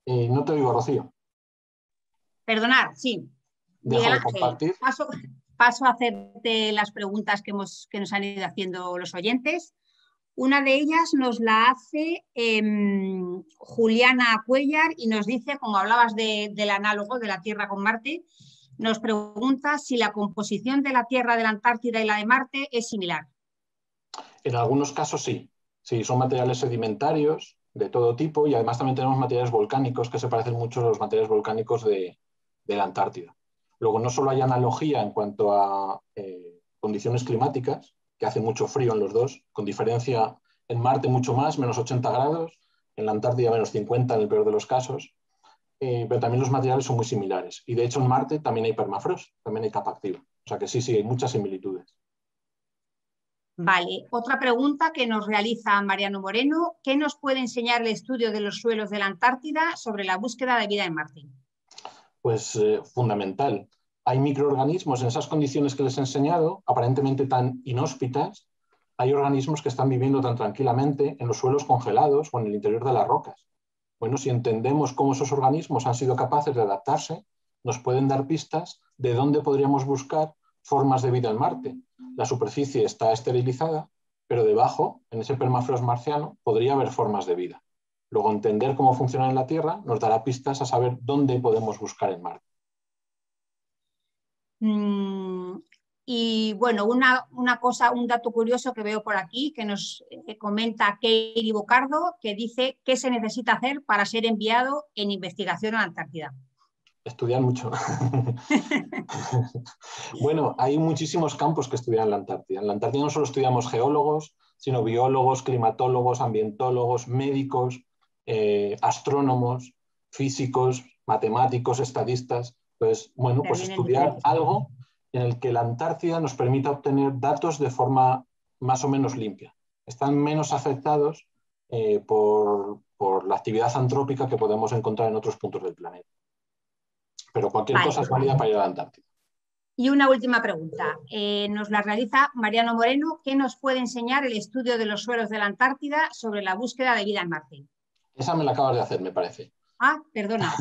No te oigo, Rocío. Perdonad, sí. Dejo de compartir. Paso a hacerte las preguntas que nos han ido haciendo los oyentes. Una de ellas nos la hace Juliana Cuellar y nos dice, como hablabas del análogo de la Tierra con Marte, nos pregunta si la composición de la Tierra de la Antártida y la de Marte es similar. En algunos casos sí. Sí, son materiales sedimentarios de todo tipo y además también tenemos materiales volcánicos que se parecen mucho a los materiales volcánicos de la Antártida. Luego, no solo hay analogía en cuanto a condiciones climáticas, que hace mucho frío en los dos, con diferencia en Marte mucho más, menos 80 grados, en la Antártida menos 50 en el peor de los casos, pero también los materiales son muy similares. Y de hecho en Marte también hay permafrost, también hay capa activa. O sea que sí, hay muchas similitudes. Vale, otra pregunta que nos realiza Mariano Moreno. ¿Qué nos puede enseñar el estudio de los suelos de la Antártida sobre la búsqueda de vida en Marte? Pues fundamental. Hay microorganismos en esas condiciones que les he enseñado, aparentemente tan inhóspitas, hay organismos que están viviendo tan tranquilamente en los suelos congelados o en el interior de las rocas. Bueno, si entendemos cómo esos organismos han sido capaces de adaptarse, nos pueden dar pistas de dónde podríamos buscar formas de vida en Marte. La superficie está esterilizada, pero debajo, en ese permafrost marciano, podría haber formas de vida. Luego, entender cómo funcionan en la Tierra nos dará pistas a saber dónde podemos buscar en Marte. Y bueno, una cosa, un dato curioso que veo por aquí, que nos comenta Keili Bocardo, que dice qué se necesita hacer para ser enviado en investigación a la Antártida. Estudiar mucho. Bueno, hay muchísimos campos que estudian en la Antártida. En la Antártida no solo estudiamos geólogos, sino biólogos, climatólogos, ambientólogos, médicos, astrónomos, físicos, matemáticos, estadistas. Entonces, bueno, pues estudiar algo en el que la Antártida nos permita obtener datos de forma más o menos limpia. Están menos afectados por la actividad antrópica que podemos encontrar en otros puntos del planeta. Pero cualquier cosa es válida para ir a la Antártida. Y una última pregunta. Nos la realiza Mariano Moreno. ¿Qué nos puede enseñar el estudio de los suelos de la Antártida sobre la búsqueda de vida en Marte? Esa me la acabas de hacer, me parece. Ah, perdona.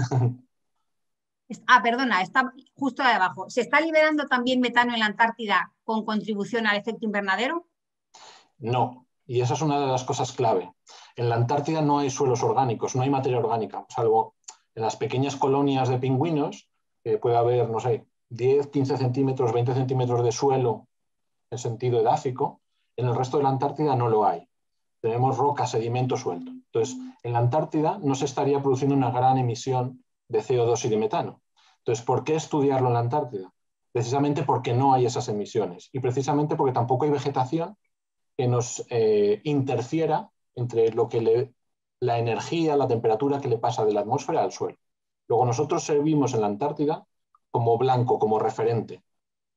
Perdona, está justo ahí abajo. ¿Se está liberando también metano en la Antártida con contribución al efecto invernadero? No, y esa es una de las cosas clave. En la Antártida no hay suelos orgánicos, no hay materia orgánica, salvo en las pequeñas colonias de pingüinos, que puede haber, no sé, 10, 15 centímetros, 20 centímetros de suelo en sentido edáfico. En el resto de la Antártida no lo hay. Tenemos roca, sedimento suelto. Entonces, en la Antártida no se estaría produciendo una gran emisión de CO2 y de metano. Entonces, ¿por qué estudiarlo en la Antártida? Precisamente porque no hay esas emisiones y precisamente porque tampoco hay vegetación que nos interfiera entre lo que la energía, la temperatura que le pasa de la atmósfera al suelo. Luego nosotros servimos en la Antártida como blanco, como referente.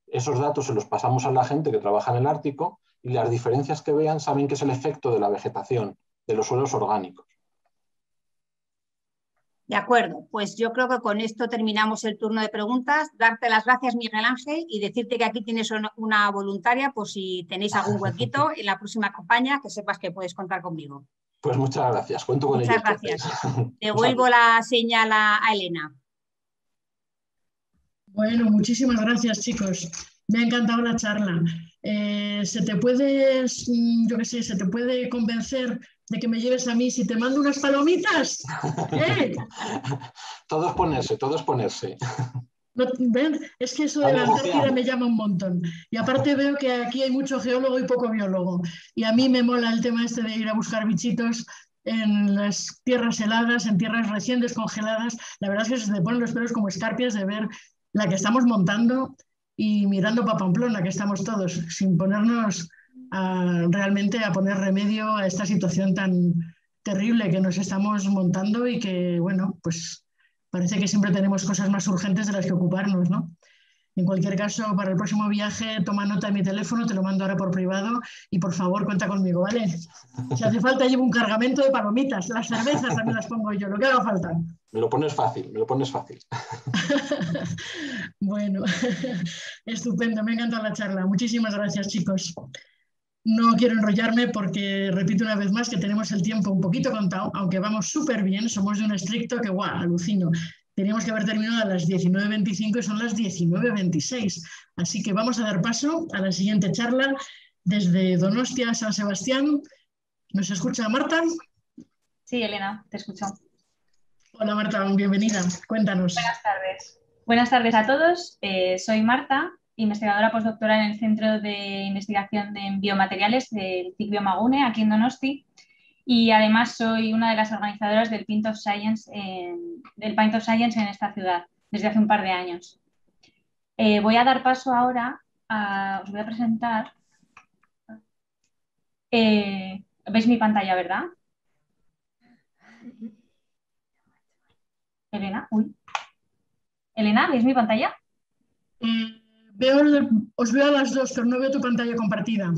Esos datos se los pasamos a la gente que trabaja en el Ártico y las diferencias que vean saben que es el efecto de la vegetación, de los suelos orgánicos. De acuerdo, pues yo creo que con esto terminamos el turno de preguntas. Darte las gracias, Miguel Ángel, y decirte que aquí tienes una voluntaria por si tenéis algún huequito en la próxima campaña, que sepas que puedes contar conmigo. Pues muchas gracias, cuento con ello. Muchas gracias. Devuelvo la señal a Elena. Bueno, muchísimas gracias, chicos. Me ha encantado la charla. ¿Se te puede, yo qué sé, se te puede convencer de que me lleves a mí si te mando unas palomitas? Todo es ponerse, todo es ponerse. No, ¿ven? Es que eso de la Antártida me llama un montón. Y aparte veo que aquí hay mucho geólogo y poco biólogo. Y a mí me mola el tema este de ir a buscar bichitos en las tierras heladas, en tierras recién descongeladas. La verdad es que se te ponen los pelos como escarpias de ver la que estamos montando y mirando para Pamplona, que estamos todos, sin ponernos realmente a poner remedio a esta situación tan terrible que nos estamos montando y que, bueno, pues parece que siempre tenemos cosas más urgentes de las que ocuparnos, ¿no? En cualquier caso, para el próximo viaje, toma nota de mi teléfono, te lo mando ahora por privado y por favor cuenta conmigo, ¿vale? Si hace falta llevo un cargamento de palomitas, las cervezas también las pongo yo, lo que haga falta. Me lo pones fácil, me lo pones fácil. Bueno, estupendo, me ha encantado la charla. Muchísimas gracias, chicos. No quiero enrollarme porque repito una vez más que tenemos el tiempo un poquito contado, aunque vamos súper bien, somos de un estricto que, guau, alucino. Teníamos que haber terminado a las 19:25 y son las 19:26. Así que vamos a dar paso a la siguiente charla desde Donostia, San Sebastián. ¿Nos escucha Marta? Sí, Elena, te escucho. Hola Marta, bienvenida. Cuéntanos. Buenas tardes. Buenas tardes a todos. Soy Marta, investigadora postdoctoral en el Centro de Investigación en Biomateriales del TIC Biomagune, aquí en Donosti. Y además soy una de las organizadoras del Pint of Science en esta ciudad, desde hace un par de años. Voy a dar paso ahora os voy a presentar. ¿Veis mi pantalla, verdad? Elena, Elena, ¿veis mi pantalla? Os veo a las dos, pero no veo tu pantalla compartida.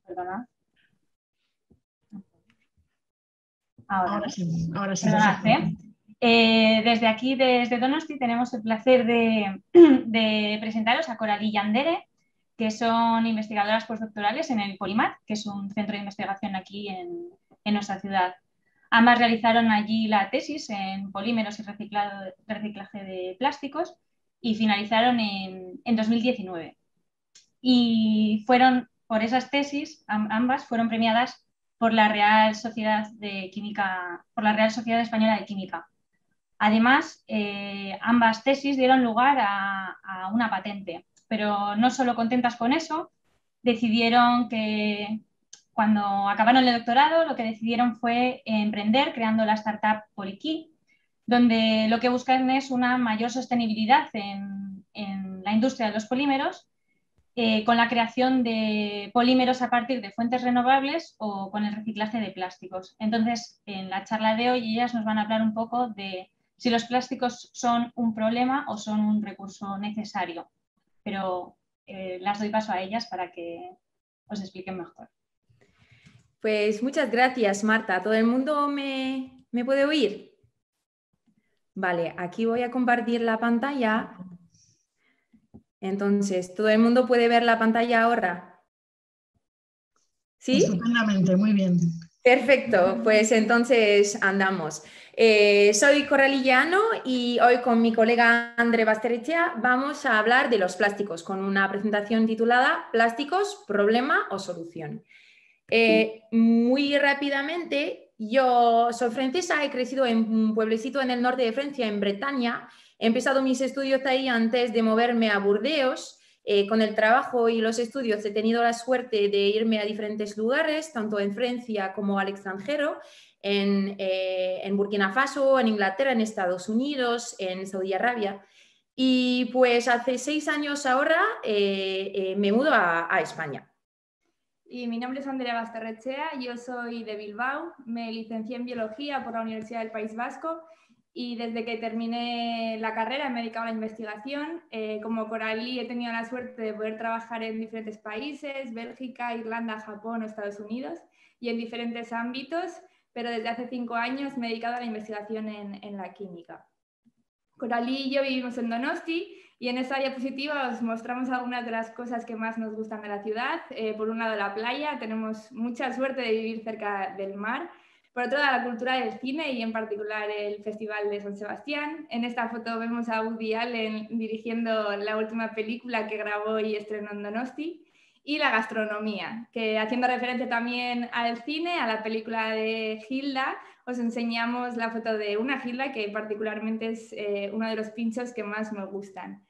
Perdona. Ahora sí. Perdonad, ¿eh? Desde aquí, desde Donosti, tenemos el placer de presentaros a Coralie Yandere, que son investigadoras postdoctorales en el Polimat, que es un centro de investigación aquí en nuestra ciudad. Ambas realizaron allí la tesis en polímeros y reciclaje de plásticos y finalizaron en 2019. Y por esas tesis, ambas fueron premiadas por la Real Sociedad Española de Química. Además, ambas tesis dieron lugar a una patente, pero no solo contentas con eso, decidieron que cuando acabaron el doctorado lo que decidieron fue emprender creando la startup Polikey, donde lo que buscan es una mayor sostenibilidad en la industria de los polímeros, con la creación de polímeros a partir de fuentes renovables o con el reciclaje de plásticos. Entonces, en la charla de hoy ellas nos van a hablar un poco de si los plásticos son un problema o son un recurso necesario. Pero las doy paso a ellas para que os expliquen mejor. Pues muchas gracias, Marta. ¿Todo el mundo me puede oír? Vale, aquí voy a compartir la pantalla. Entonces, ¿todo el mundo puede ver la pantalla ahora? ¿Sí? Estupendamente, muy bien. Perfecto, pues entonces andamos. Soy Coralie Llano y hoy con mi colega Andre Basterrechea vamos a hablar de los plásticos con una presentación titulada ¿Plásticos, problema o solución? Muy rápidamente, yo soy francesa, he crecido en un pueblecito en el norte de Francia, en Bretaña. He empezado mis estudios ahí antes de moverme a Burdeos. Con el trabajo y los estudios he tenido la suerte de irme a diferentes lugares, tanto en Francia como al extranjero, en Burkina Faso, en Inglaterra, en Estados Unidos, en Saudi Arabia. Y pues hace 6 años ahora me mudo a España. Y mi nombre es Andrea Basterrechea, yo soy de Bilbao, me licencié en Biología por la Universidad del País Vasco y desde que terminé la carrera me he dedicado a la investigación. Como Coralie he tenido la suerte de poder trabajar en diferentes países, Bélgica, Irlanda, Japón o Estados Unidos y en diferentes ámbitos, pero desde hace 5 años me he dedicado a la investigación en la química. Coralie y yo vivimos en Donosti y en esta diapositiva os mostramos algunas de las cosas que más nos gustan de la ciudad. Por un lado la playa, tenemos mucha suerte de vivir cerca del mar. Por otro lado la cultura del cine y en particular el Festival de San Sebastián. En esta foto vemos a Woody Allen dirigiendo la última película que grabó y estrenó en Donosti. Y la gastronomía, que haciendo referencia también al cine, a la película de Hilda, os enseñamos la foto de una Hilda que particularmente es uno de los pinchos que más me gustan.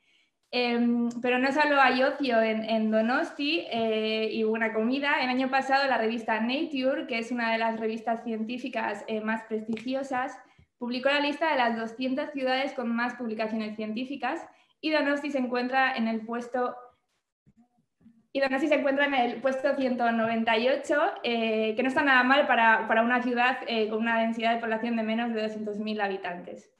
Pero no solo hay ocio en Donosti y buena comida. El año pasado la revista Nature, que es una de las revistas científicas más prestigiosas, publicó la lista de las 200 ciudades con más publicaciones científicas y Donosti se encuentra en el puesto 198, que no está nada mal para una ciudad con una densidad de población de menos de 200.000 habitantes.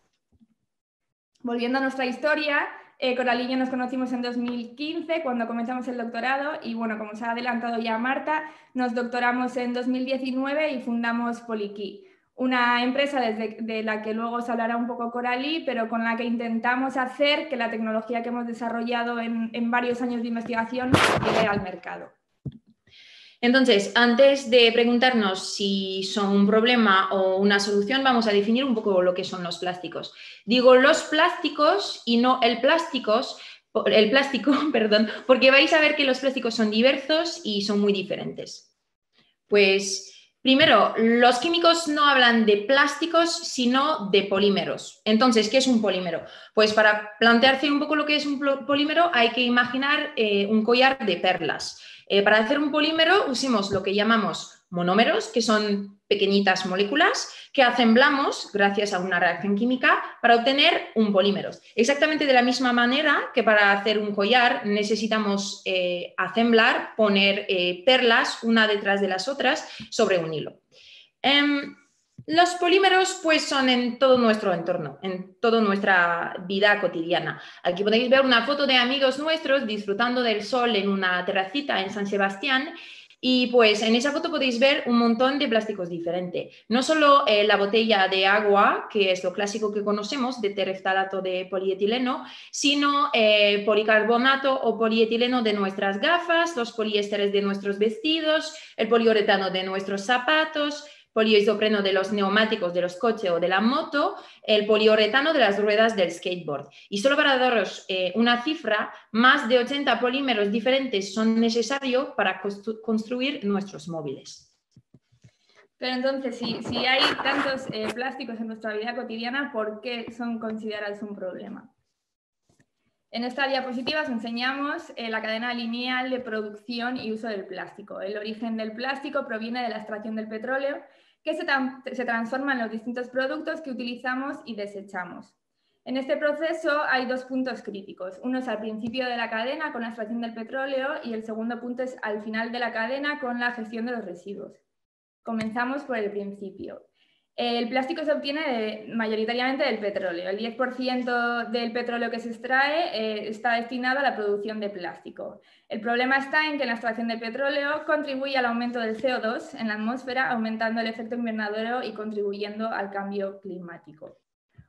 Volviendo a nuestra historia, Coralie y yo nos conocimos en 2015 cuando comenzamos el doctorado y bueno, como se ha adelantado ya Marta, nos doctoramos en 2019 y fundamos Polikey, una empresa de la que luego os hablará un poco Coralie, pero con la que intentamos hacer que la tecnología que hemos desarrollado en varios años de investigación llegue al mercado. Entonces, antes de preguntarnos si son un problema o una solución, vamos a definir un poco lo que son los plásticos. Digo los plásticos y no el plástico, perdón, porque vais a ver que los plásticos son diversos y son muy diferentes. Pues primero, los químicos no hablan de plásticos, sino de polímeros. Entonces, ¿qué es un polímero? Pues para plantearse un poco lo que es un polímero hay que imaginar un collar de perlas. Para hacer un polímero usamos lo que llamamos monómeros, que son pequeñitas moléculas que asemblamos gracias a una reacción química para obtener un polímero. Exactamente de la misma manera que para hacer un collar necesitamos asemblar, poner perlas una detrás de las otras sobre un hilo. Los polímeros pues son en todo nuestro entorno, en toda nuestra vida cotidiana. Aquí podéis ver una foto de amigos nuestros disfrutando del sol en una terracita en San Sebastián Y pues en esa foto podéis ver un montón de plásticos diferentes. No solo la botella de agua, que es lo clásico que conocemos, de tereftalato de polietileno, sino policarbonato o polietileno de nuestras gafas, los poliésteres de nuestros vestidos, el poliuretano de nuestros zapatos, poliisopreno de los neumáticos de los coches o de la moto, el poliuretano de las ruedas del skateboard. Y solo para daros una cifra, más de 80 polímeros diferentes son necesarios para construir nuestros móviles. Pero entonces, si hay tantos plásticos en nuestra vida cotidiana, ¿por qué son considerados un problema? En esta diapositiva os enseñamos la cadena lineal de producción y uso del plástico. El origen del plástico proviene de la extracción del petróleo, que se transforma en los distintos productos que utilizamos y desechamos. En este proceso hay dos puntos críticos. Uno es al principio de la cadena con la extracción del petróleo y el segundo punto es al final de la cadena con la gestión de los residuos. Comenzamos por el principio. El plástico se obtiene mayoritariamente del petróleo. El 10% del petróleo que se extrae está destinado a la producción de plástico. El problema está en que la extracción del petróleo contribuye al aumento del CO2 en la atmósfera, aumentando el efecto invernadero y contribuyendo al cambio climático.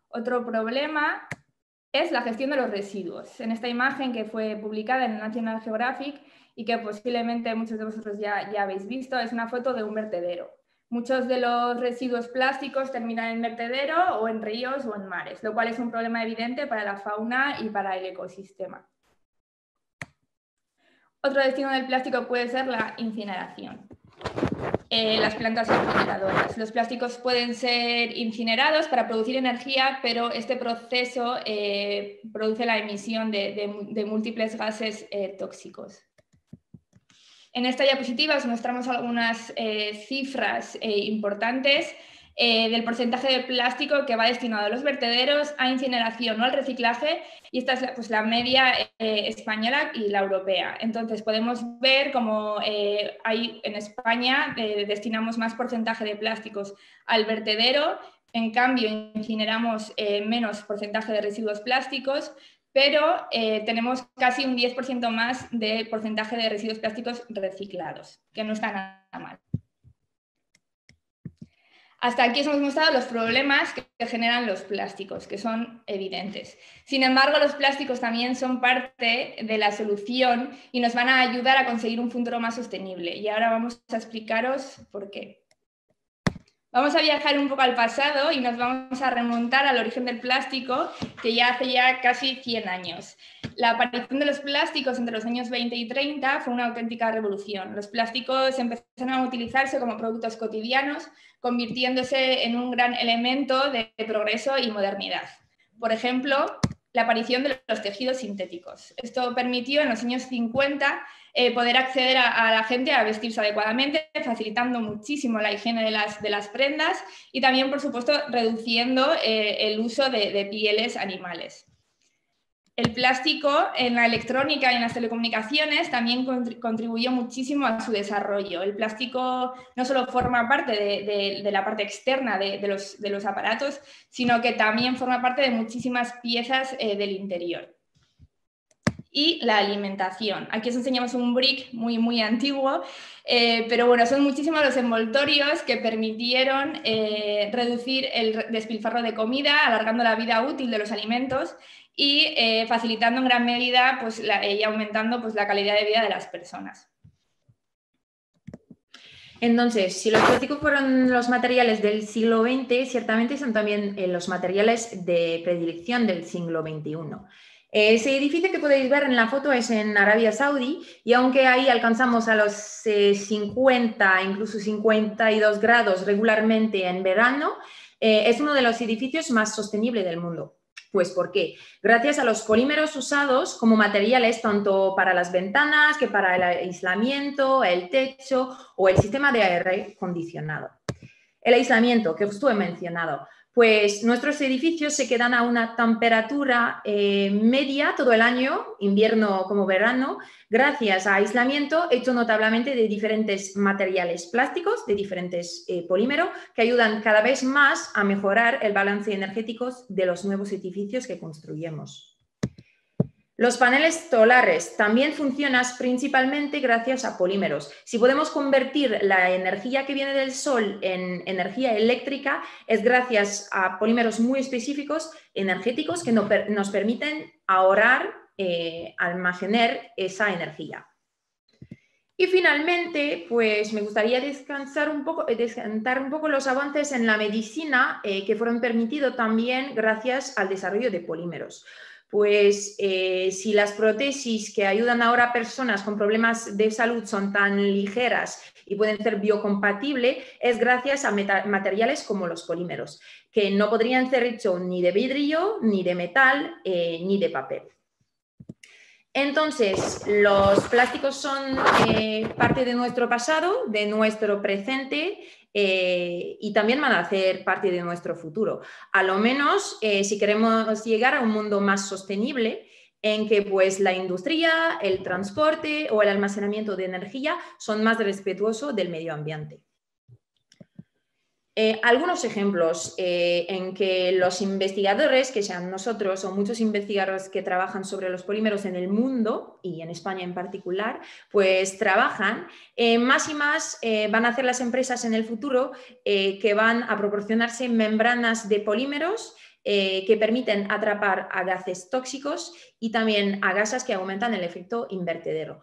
Otro problema es la gestión de los residuos. En esta imagen que fue publicada en National Geographic y que posiblemente muchos de vosotros ya habéis visto, es una foto de un vertedero. Muchos de los residuos plásticos terminan en vertedero o en ríos o en mares, lo cual es un problema evidente para la fauna y para el ecosistema. Otro destino del plástico puede ser la incineración. Las plantas incineradoras. Los plásticos pueden ser incinerados para producir energía, pero este proceso produce la emisión de múltiples gases tóxicos. En esta diapositiva os mostramos algunas cifras importantes del porcentaje de plástico que va destinado a los vertederos, a incineración o al reciclaje, y esta es pues, la media española y la europea. Entonces podemos ver cómo en España destinamos más porcentaje de plásticos al vertedero, en cambio incineramos menos porcentaje de residuos plásticos, pero tenemos casi un 10% más de porcentaje de residuos plásticos reciclados, que no está nada mal. Hasta aquí os hemos mostrado los problemas que generan los plásticos, que son evidentes. Sin embargo, los plásticos también son parte de la solución y nos van a ayudar a conseguir un futuro más sostenible. Y ahora vamos a explicaros por qué. Vamos a viajar un poco al pasado y nos vamos a remontar al origen del plástico, que ya hace casi 100 años. La aparición de los plásticos entre los años 20 y 30 fue una auténtica revolución. Los plásticos empezaron a utilizarse como productos cotidianos, convirtiéndose en un gran elemento de progreso y modernidad. Por ejemplo, la aparición de los tejidos sintéticos. Esto permitió en los años 50 poder acceder a la gente a vestirse adecuadamente, facilitando muchísimo la higiene de las prendas y también, por supuesto, reduciendo el uso de pieles animales. El plástico en la electrónica y en las telecomunicaciones también contribuyó muchísimo a su desarrollo. El plástico no solo forma parte de la parte externa de los aparatos, sino que también forma parte de muchísimas piezas del interior. Y la alimentación. Aquí os enseñamos un brick muy antiguo, pero bueno, son muchísimos los envoltorios que permitieron reducir el despilfarro de comida, alargando la vida útil de los alimentos y facilitando en gran medida pues, y aumentando pues, la calidad de vida de las personas. Entonces, si los plásticos fueron los materiales del siglo XX, ciertamente son también los materiales de predilección del siglo XXI. Ese edificio que podéis ver en la foto es en Arabia Saudí y aunque ahí alcanzamos a los 50, incluso 52 grados regularmente en verano, es uno de los edificios más sostenibles del mundo. Pues ¿por qué? Gracias a los polímeros usados como materiales tanto para las ventanas que para el aislamiento, el techo o el sistema de aire acondicionado. El aislamiento que os he mencionado. Pues nuestros edificios se quedan a una temperatura media todo el año, invierno como verano, gracias a aislamiento hecho notablemente de diferentes materiales plásticos, de diferentes polímeros, que ayudan cada vez más a mejorar el balance energético de los nuevos edificios que construyemos. Los paneles solares también funcionan principalmente gracias a polímeros. Si podemos convertir la energía que viene del sol en energía eléctrica, es gracias a polímeros muy específicos, energéticos, que nos permiten ahorrar, almacenar esa energía. Y finalmente, pues me gustaría descantar un poco los avances en la medicina que fueron permitidos también gracias al desarrollo de polímeros. Pues si las prótesis que ayudan ahora a personas con problemas de salud son tan ligeras y pueden ser biocompatibles, es gracias a materiales como los polímeros, que no podrían ser hechos ni de vidrio, ni de metal, ni de papel. Entonces, los plásticos son parte de nuestro pasado, de nuestro presente, y también van a ser parte de nuestro futuro. A lo menos si queremos llegar a un mundo más sostenible en que pues, la industria, el transporte o el almacenamiento de energía son más respetuosos del medio ambiente. Algunos ejemplos en que los investigadores, que sean nosotros o muchos investigadores que trabajan sobre los polímeros en el mundo y en España en particular, pues trabajan, más y más van a hacer las empresas en el futuro que van a proporcionarse membranas de polímeros que permiten atrapar a gases tóxicos y también a gases que aumentan el efecto invernadero.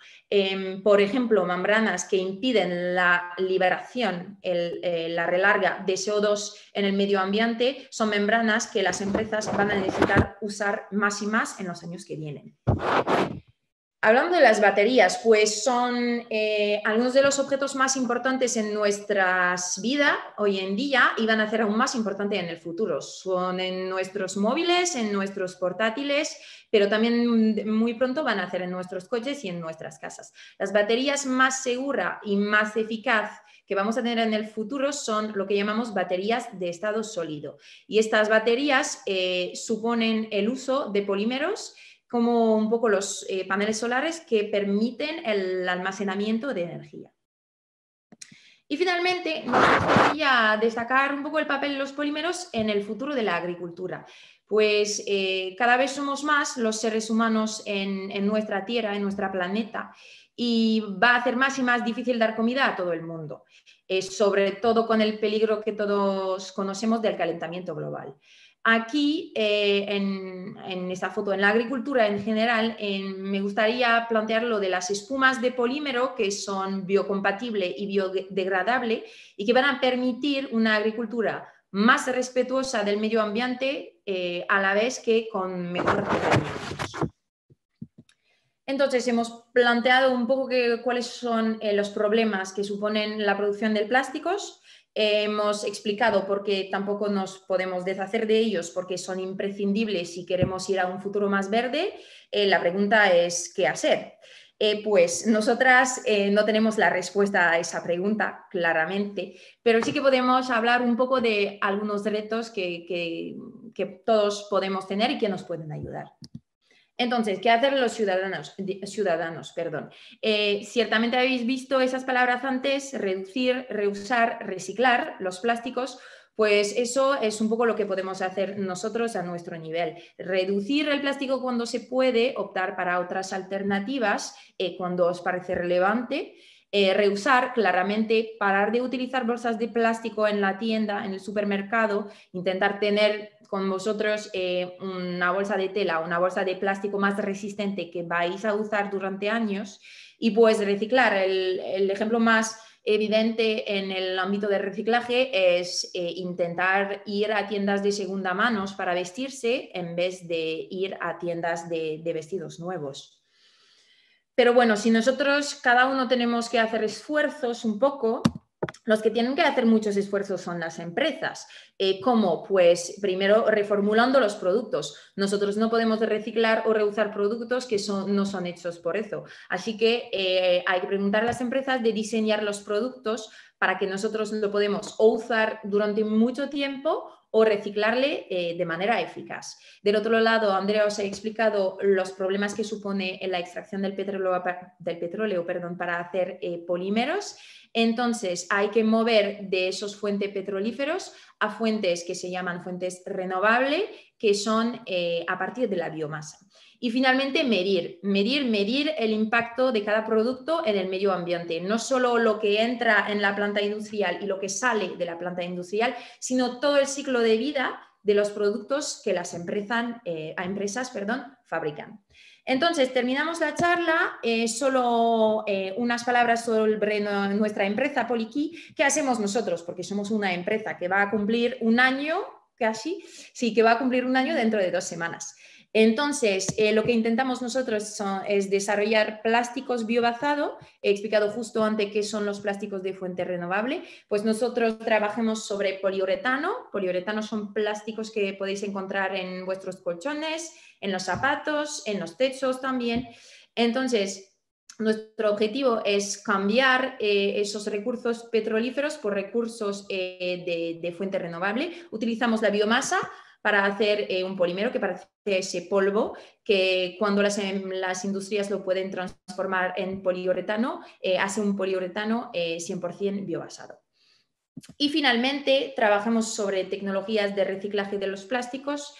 Por ejemplo, membranas que impiden la liberación, la relarga de CO2 en el medio ambiente, son membranas que las empresas van a necesitar usar más y más en los años que vienen. Hablando de las baterías, pues son algunos de los objetos más importantes en nuestras vidas hoy en día y van a ser aún más importantes en el futuro. Son en nuestros móviles, en nuestros portátiles, pero también muy pronto van a ser en nuestros coches y en nuestras casas. Las baterías más seguras y más eficaces que vamos a tener en el futuro son lo que llamamos baterías de estado sólido. Y estas baterías suponen el uso de polímeros como un poco los paneles solares que permiten el almacenamiento de energía. Y finalmente, nos gustaría destacar un poco el papel de los polímeros en el futuro de la agricultura. Pues cada vez somos más los seres humanos en nuestra tierra, en nuestro planeta, y va a ser más y más difícil dar comida a todo el mundo, sobre todo con el peligro que todos conocemos del calentamiento global. Aquí, en esta foto, en la agricultura en general, me gustaría plantear lo de las espumas de polímero que son biocompatibles y biodegradables y que van a permitir una agricultura más respetuosa del medio ambiente a la vez que con mejor rendimientos. Entonces, hemos planteado un poco cuáles son los problemas que suponen la producción de plásticos. Hemos explicado por qué tampoco nos podemos deshacer de ellos porque son imprescindibles si queremos ir a un futuro más verde. La pregunta es ¿qué hacer? Pues nosotras no tenemos la respuesta a esa pregunta claramente, pero sí que podemos hablar un poco de algunos retos que todos podemos tener y que nos pueden ayudar. Entonces, ¿qué hacen los ciudadanos? Ciertamente habéis visto esas palabras antes: reducir, reusar, reciclar los plásticos. Pues eso es un poco lo que podemos hacer nosotros a nuestro nivel. Reducir el plástico cuando se puede, optar para otras alternativas cuando os parece relevante. Reusar, claramente, parar de utilizar bolsas de plástico en la tienda, en el supermercado, intentar tener con vosotros una bolsa de tela, una bolsa de plástico más resistente que vais a usar durante años. Y pues reciclar, el ejemplo más evidente en el ámbito del reciclaje es intentar ir a tiendas de segunda mano para vestirse en vez de ir a tiendas de vestidos nuevos. Pero bueno, si nosotros cada uno tenemos que hacer esfuerzos un poco, los que tienen que hacer muchos esfuerzos son las empresas. ¿Cómo? Pues primero reformulando los productos. Nosotros no podemos reciclar o reusar productos que no son hechos por eso. Así que hay que preguntar a las empresas de diseñar los productos para que nosotros lo podemos o usar durante mucho tiempo o reciclarle de manera eficaz. Del otro lado, Andrea os ha explicado los problemas que supone la extracción del petróleo para hacer polímeros. Entonces, hay que mover de esos fuentes petrolíferos a fuentes que se llaman fuentes renovables, que son a partir de la biomasa. Y finalmente, medir el impacto de cada producto en el medio ambiente. No solo lo que entra en la planta industrial y lo que sale de la planta industrial, sino todo el ciclo de vida de los productos que las empresas fabrican. Entonces, terminamos la charla. Solo unas palabras sobre nuestra empresa Polikey. ¿Qué hacemos nosotros? Porque somos una empresa que va a cumplir un año, casi, sí, que va a cumplir un año dentro de 2 semanas. Entonces, lo que intentamos nosotros es desarrollar plásticos biobasados. He explicado justo antes qué son los plásticos de fuente renovable. Pues nosotros trabajamos sobre poliuretano. Poliuretano son plásticos que podéis encontrar en vuestros colchones, en los zapatos, en los techos también. Entonces, nuestro objetivo es cambiar esos recursos petrolíferos por recursos de fuente renovable. Utilizamos la biomasa para hacer un polímero que parece ese polvo, que cuando las industrias lo pueden transformar en poliuretano, hace un poliuretano 100% biobasado. Y finalmente, trabajamos sobre tecnologías de reciclaje de los plásticos,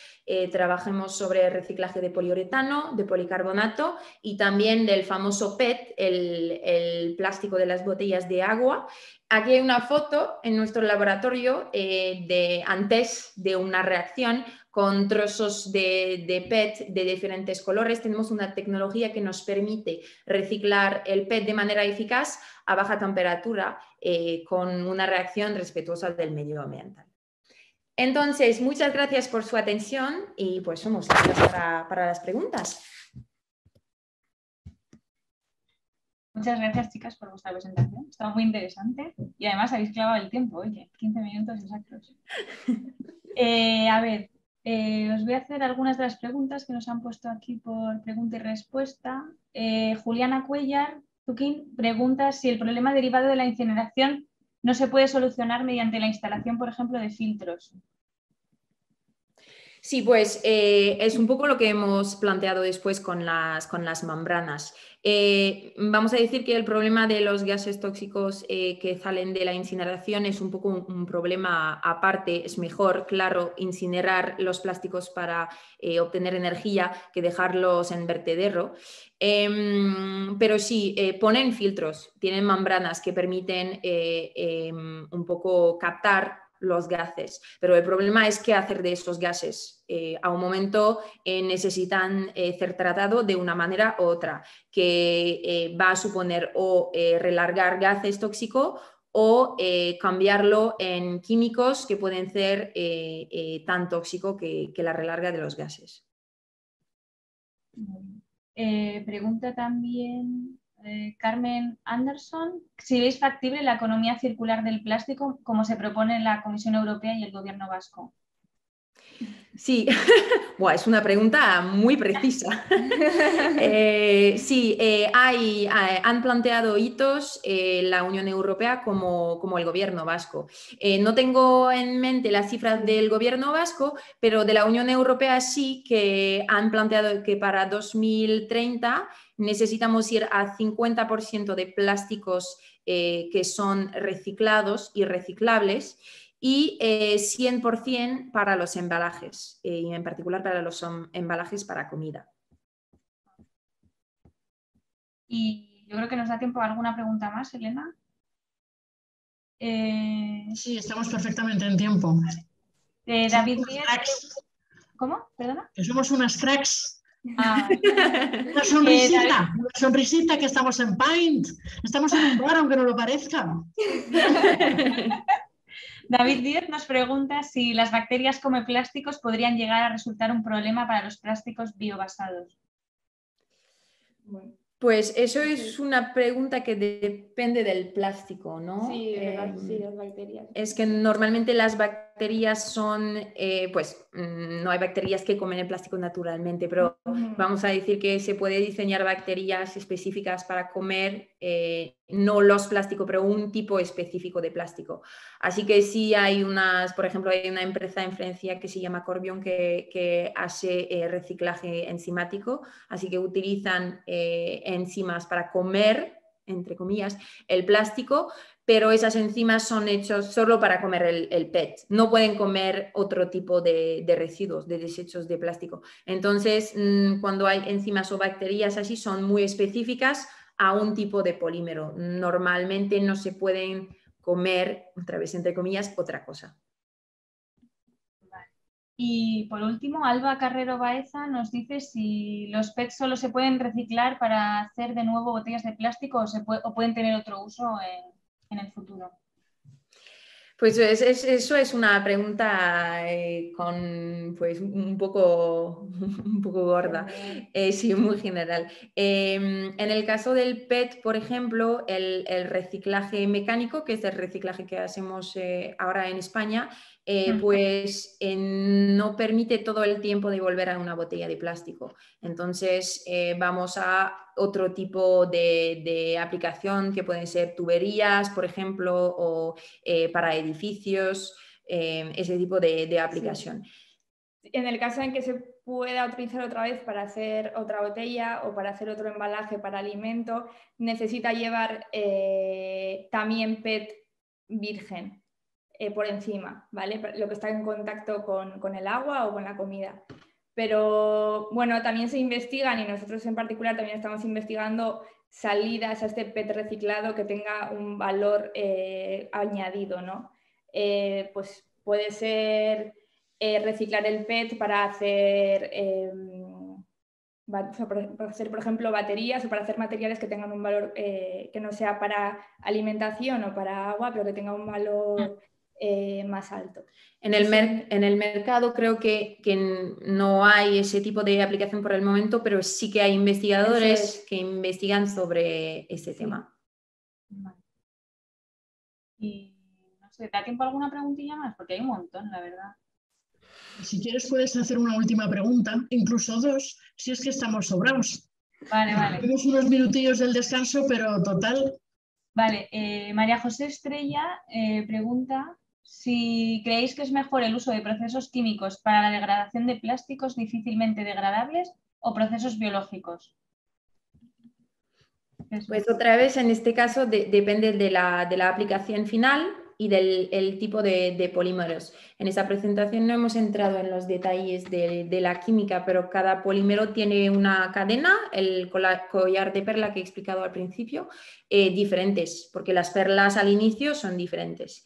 trabajamos sobre reciclaje de poliuretano, de policarbonato y también del famoso PET, el plástico de las botellas de agua. Aquí hay una foto en nuestro laboratorio antes de una reacción con trozos de PET de diferentes colores. Tenemos una tecnología que nos permite reciclar el PET de manera eficaz a baja temperatura con una reacción respetuosa del medio ambiente. Entonces, muchas gracias por su atención y pues somos listos para las preguntas. Muchas gracias, chicas, por vuestra presentación. Estaba muy interesante y además habéis clavado el tiempo, oye, 15 minutos exactos. A ver, os voy a hacer algunas de las preguntas que nos han puesto aquí por pregunta y respuesta. Juliana Cuellar Tuquín pregunta si el problema derivado de la incineración no se puede solucionar mediante la instalación, por ejemplo, de filtros. Sí, pues es un poco lo que hemos planteado después con las membranas. Vamos a decir que el problema de los gases tóxicos que salen de la incineración es un poco un problema aparte. Es mejor, claro, incinerar los plásticos para obtener energía que dejarlos en vertedero. Pero sí, ponen filtros, tienen membranas que permiten un poco captar los gases, pero el problema es qué hacer de esos gases. A un momento necesitan ser tratados de una manera u otra, que va a suponer o relargar gases tóxicos o cambiarlo en químicos que pueden ser tan tóxicos que la relarga de los gases. Pregunta también Carmen Anderson, si veis factible la economía circular del plástico como se propone en la Comisión Europea y el Gobierno vasco. Sí, es una pregunta muy precisa. Sí, han planteado hitos la Unión Europea como el Gobierno vasco. No tengo en mente las cifras del Gobierno vasco, pero de la Unión Europea sí que han planteado que para 2030 necesitamos ir a 50% de plásticos que son reciclados y reciclables y 100% para los embalajes, y en particular para los embalajes para comida. Y yo creo que nos da tiempo a alguna pregunta más, Elena. Sí, estamos perfectamente en tiempo. David Díez. ¿Cómo? ¿Perdona? Que somos unas cracks. Ah, una sonrisita que estamos en Paint. Estamos en un bar, aunque no lo parezca. David Díez nos pregunta si las bacterias come plásticos podrían llegar a resultar un problema para los plásticos biobasados. Pues eso es una pregunta que depende del plástico, ¿no? Sí, sí, las bacterias. Es que normalmente las bacterias bacterias son, pues no hay bacterias que comen el plástico naturalmente, pero vamos a decir que se puede diseñar bacterias específicas para comer, no los plásticos, pero un tipo específico de plástico. Así que sí hay por ejemplo, hay una empresa en Francia que se llama Corbion que hace reciclaje enzimático, así que utilizan enzimas para comer, entre comillas, el plástico, pero esas enzimas son hechas solo para comer el PET. No pueden comer otro tipo de residuos, de desechos de plástico. Entonces, cuando hay enzimas o bacterias así, son muy específicas a un tipo de polímero. Normalmente no se pueden comer, otra vez entre comillas, otra cosa. Y por último, Alba Carrero Baeza nos dice si los PET solo se pueden reciclar para hacer de nuevo botellas de plástico o pueden tener otro uso en el futuro. Pues eso es una pregunta con, pues, un poco gorda, sí, muy general. En el caso del PET, por ejemplo, el reciclaje mecánico, que es el reciclaje que hacemos ahora en España, pues no permite todo el tiempo devolver a una botella de plástico. Entonces vamos a otro tipo de aplicación que pueden ser tuberías, por ejemplo, o para edificios, ese tipo de aplicación. Sí. En el caso en que se pueda utilizar otra vez para hacer otra botella o para hacer otro embalaje para alimento, necesita llevar también PET virgen por encima, ¿vale? Lo que está en contacto con el agua o con la comida. Pero bueno, también se investigan, y nosotros en particular también estamos investigando salidas a este PET reciclado que tenga un valor añadido, ¿no? Pues puede ser reciclar el PET para hacer, por ejemplo, baterías, o para hacer materiales que tengan un valor que no sea para alimentación o para agua, pero que tenga un valor más alto. En el mercado creo que no hay ese tipo de aplicación por el momento, pero sí que hay investigadores que investigan sobre ese tema. Vale. Y no sé, ¿da tiempo a alguna preguntilla más? Porque hay un montón, la verdad. Si quieres puedes hacer una última pregunta, incluso dos, si es que estamos sobrados. Vale. Tenemos unos minutillos del descanso, pero total. Vale, María José Estrella pregunta si creéis que es mejor el uso de procesos químicos para la degradación de plásticos difícilmente degradables o procesos biológicos. Pues otra vez, en este caso depende de la aplicación final y del tipo de polímeros. En esa presentación no hemos entrado en los detalles de la química, pero cada polímero tiene una cadena, el collar de perla que he explicado al principio, diferentes, porque las perlas al inicio son diferentes.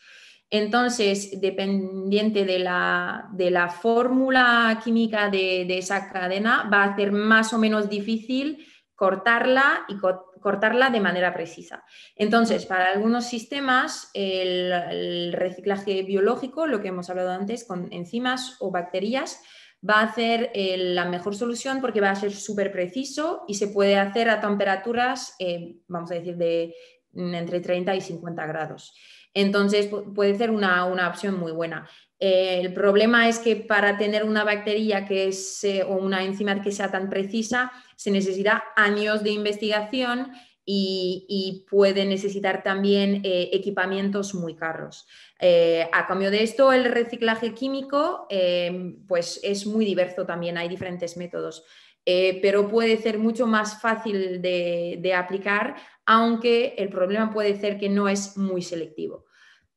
Entonces, dependiente de la fórmula química de esa cadena, va a ser más o menos difícil cortarla y cortarla de manera precisa. Entonces, para algunos sistemas, el reciclaje biológico, lo que hemos hablado antes, con enzimas o bacterias, va a ser la mejor solución porque va a ser súper preciso y se puede hacer a temperaturas, vamos a decir, de entre 30 y 50 grados. Entonces, puede ser una opción muy buena. El problema es que para tener una bacteria o una enzima que sea tan precisa, se necesita años de investigación y puede necesitar también equipamientos muy caros. A cambio de esto, el reciclaje químico pues es muy diverso también, hay diferentes métodos. Pero puede ser mucho más fácil de aplicar, aunque el problema puede ser que no es muy selectivo.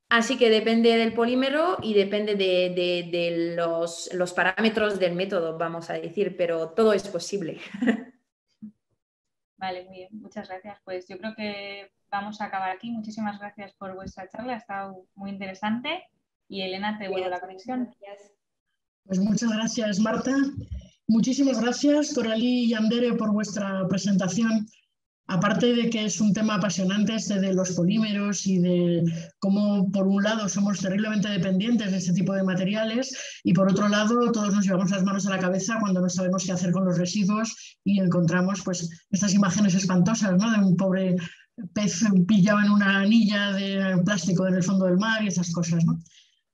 Así que depende del polímero y depende de los parámetros del método, vamos a decir, pero todo es posible. Vale, muy bien, muchas gracias. Pues yo creo que vamos a acabar aquí. Muchísimas gracias por vuestra charla, ha estado muy interesante. Y Elena, te devuelvo la conexión. Pues muchas gracias, Marta. Muchísimas gracias, Coralí y Andere, por vuestra presentación. Aparte de que es un tema apasionante este de los polímeros y de cómo, por un lado, somos terriblemente dependientes de este tipo de materiales y, por otro lado, todos nos llevamos las manos a la cabeza cuando no sabemos qué hacer con los residuos y encontramos pues, estas imágenes espantosas, ¿no? De un pobre pez pillado en una anilla de plástico en el fondo del mar y esas cosas, ¿no?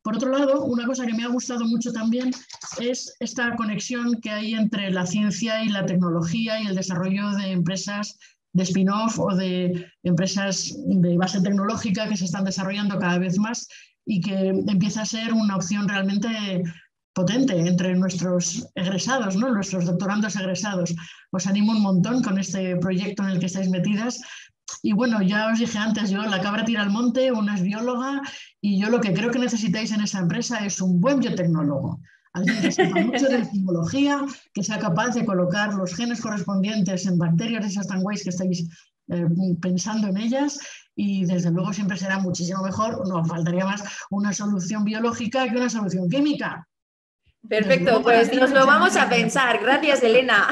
Por otro lado, una cosa que me ha gustado mucho también es esta conexión que hay entre la ciencia y la tecnología y el desarrollo de empresas de spin-off o de empresas de base tecnológica que se están desarrollando cada vez más y que empieza a ser una opción realmente potente entre nuestros egresados, ¿no? Nuestros doctorandos egresados. Os animo un montón con este proyecto en el que estáis metidas. Y bueno, ya os dije antes, yo la cabra tira al monte, una es bióloga, y yo lo que creo que necesitáis en esa empresa es un buen biotecnólogo. Alguien que sepa mucho de enzimología, que sea capaz de colocar los genes correspondientes en bacterias esas tan guays que estáis pensando en ellas, y desde luego siempre será muchísimo mejor, no faltaría más, una solución biológica que una solución química. Perfecto, pues nos lo vamos a pensar. Gracias, Elena.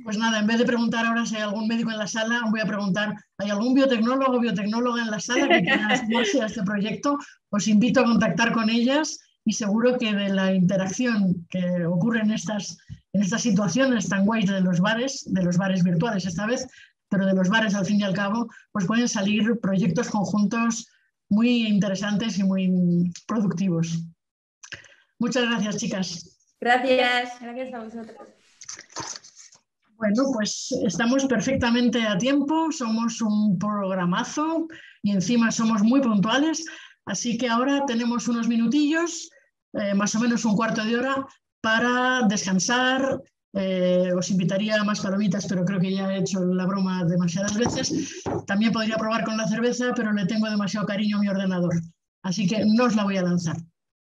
Pues nada, en vez de preguntar ahora si hay algún médico en la sala, voy a preguntar, ¿hay algún biotecnólogo o biotecnóloga en la sala que quiera sumarse a este proyecto? Os invito a contactar con ellas y seguro que de la interacción que ocurre en estas situaciones tan guays de los bares virtuales esta vez, pero de los bares al fin y al cabo, pues pueden salir proyectos conjuntos muy interesantes y muy productivos. Muchas gracias, chicas. Gracias. Gracias a vosotros. Bueno, pues estamos perfectamente a tiempo, somos un programazo y encima somos muy puntuales, así que ahora tenemos unos minutillos, más o menos un cuarto de hora, para descansar. Os invitaría a más palomitas, pero creo que ya he hecho la broma demasiadas veces. También podría probar con la cerveza, pero le tengo demasiado cariño a mi ordenador, así que no os la voy a lanzar.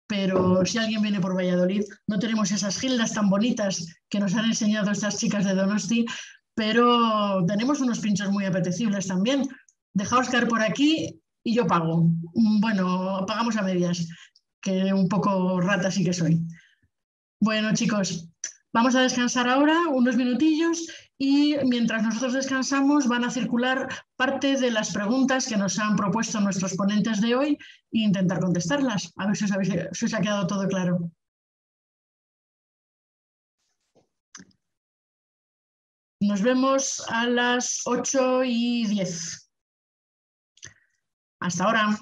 Pero si alguien viene por Valladolid, no tenemos esas gildas tan bonitas que nos han enseñado estas chicas de Donosti, pero tenemos unos pinchos muy apetecibles también. Dejaos caer por aquí y yo pago. Bueno, pagamos a medias, que un poco rata sí que soy. Bueno, chicos, vamos a descansar ahora unos minutillos y mientras nosotros descansamos van a circular parte de las preguntas que nos han propuesto nuestros ponentes de hoy e intentar contestarlas. A ver si os ha quedado todo claro. Nos vemos a las 8:10. Hasta ahora.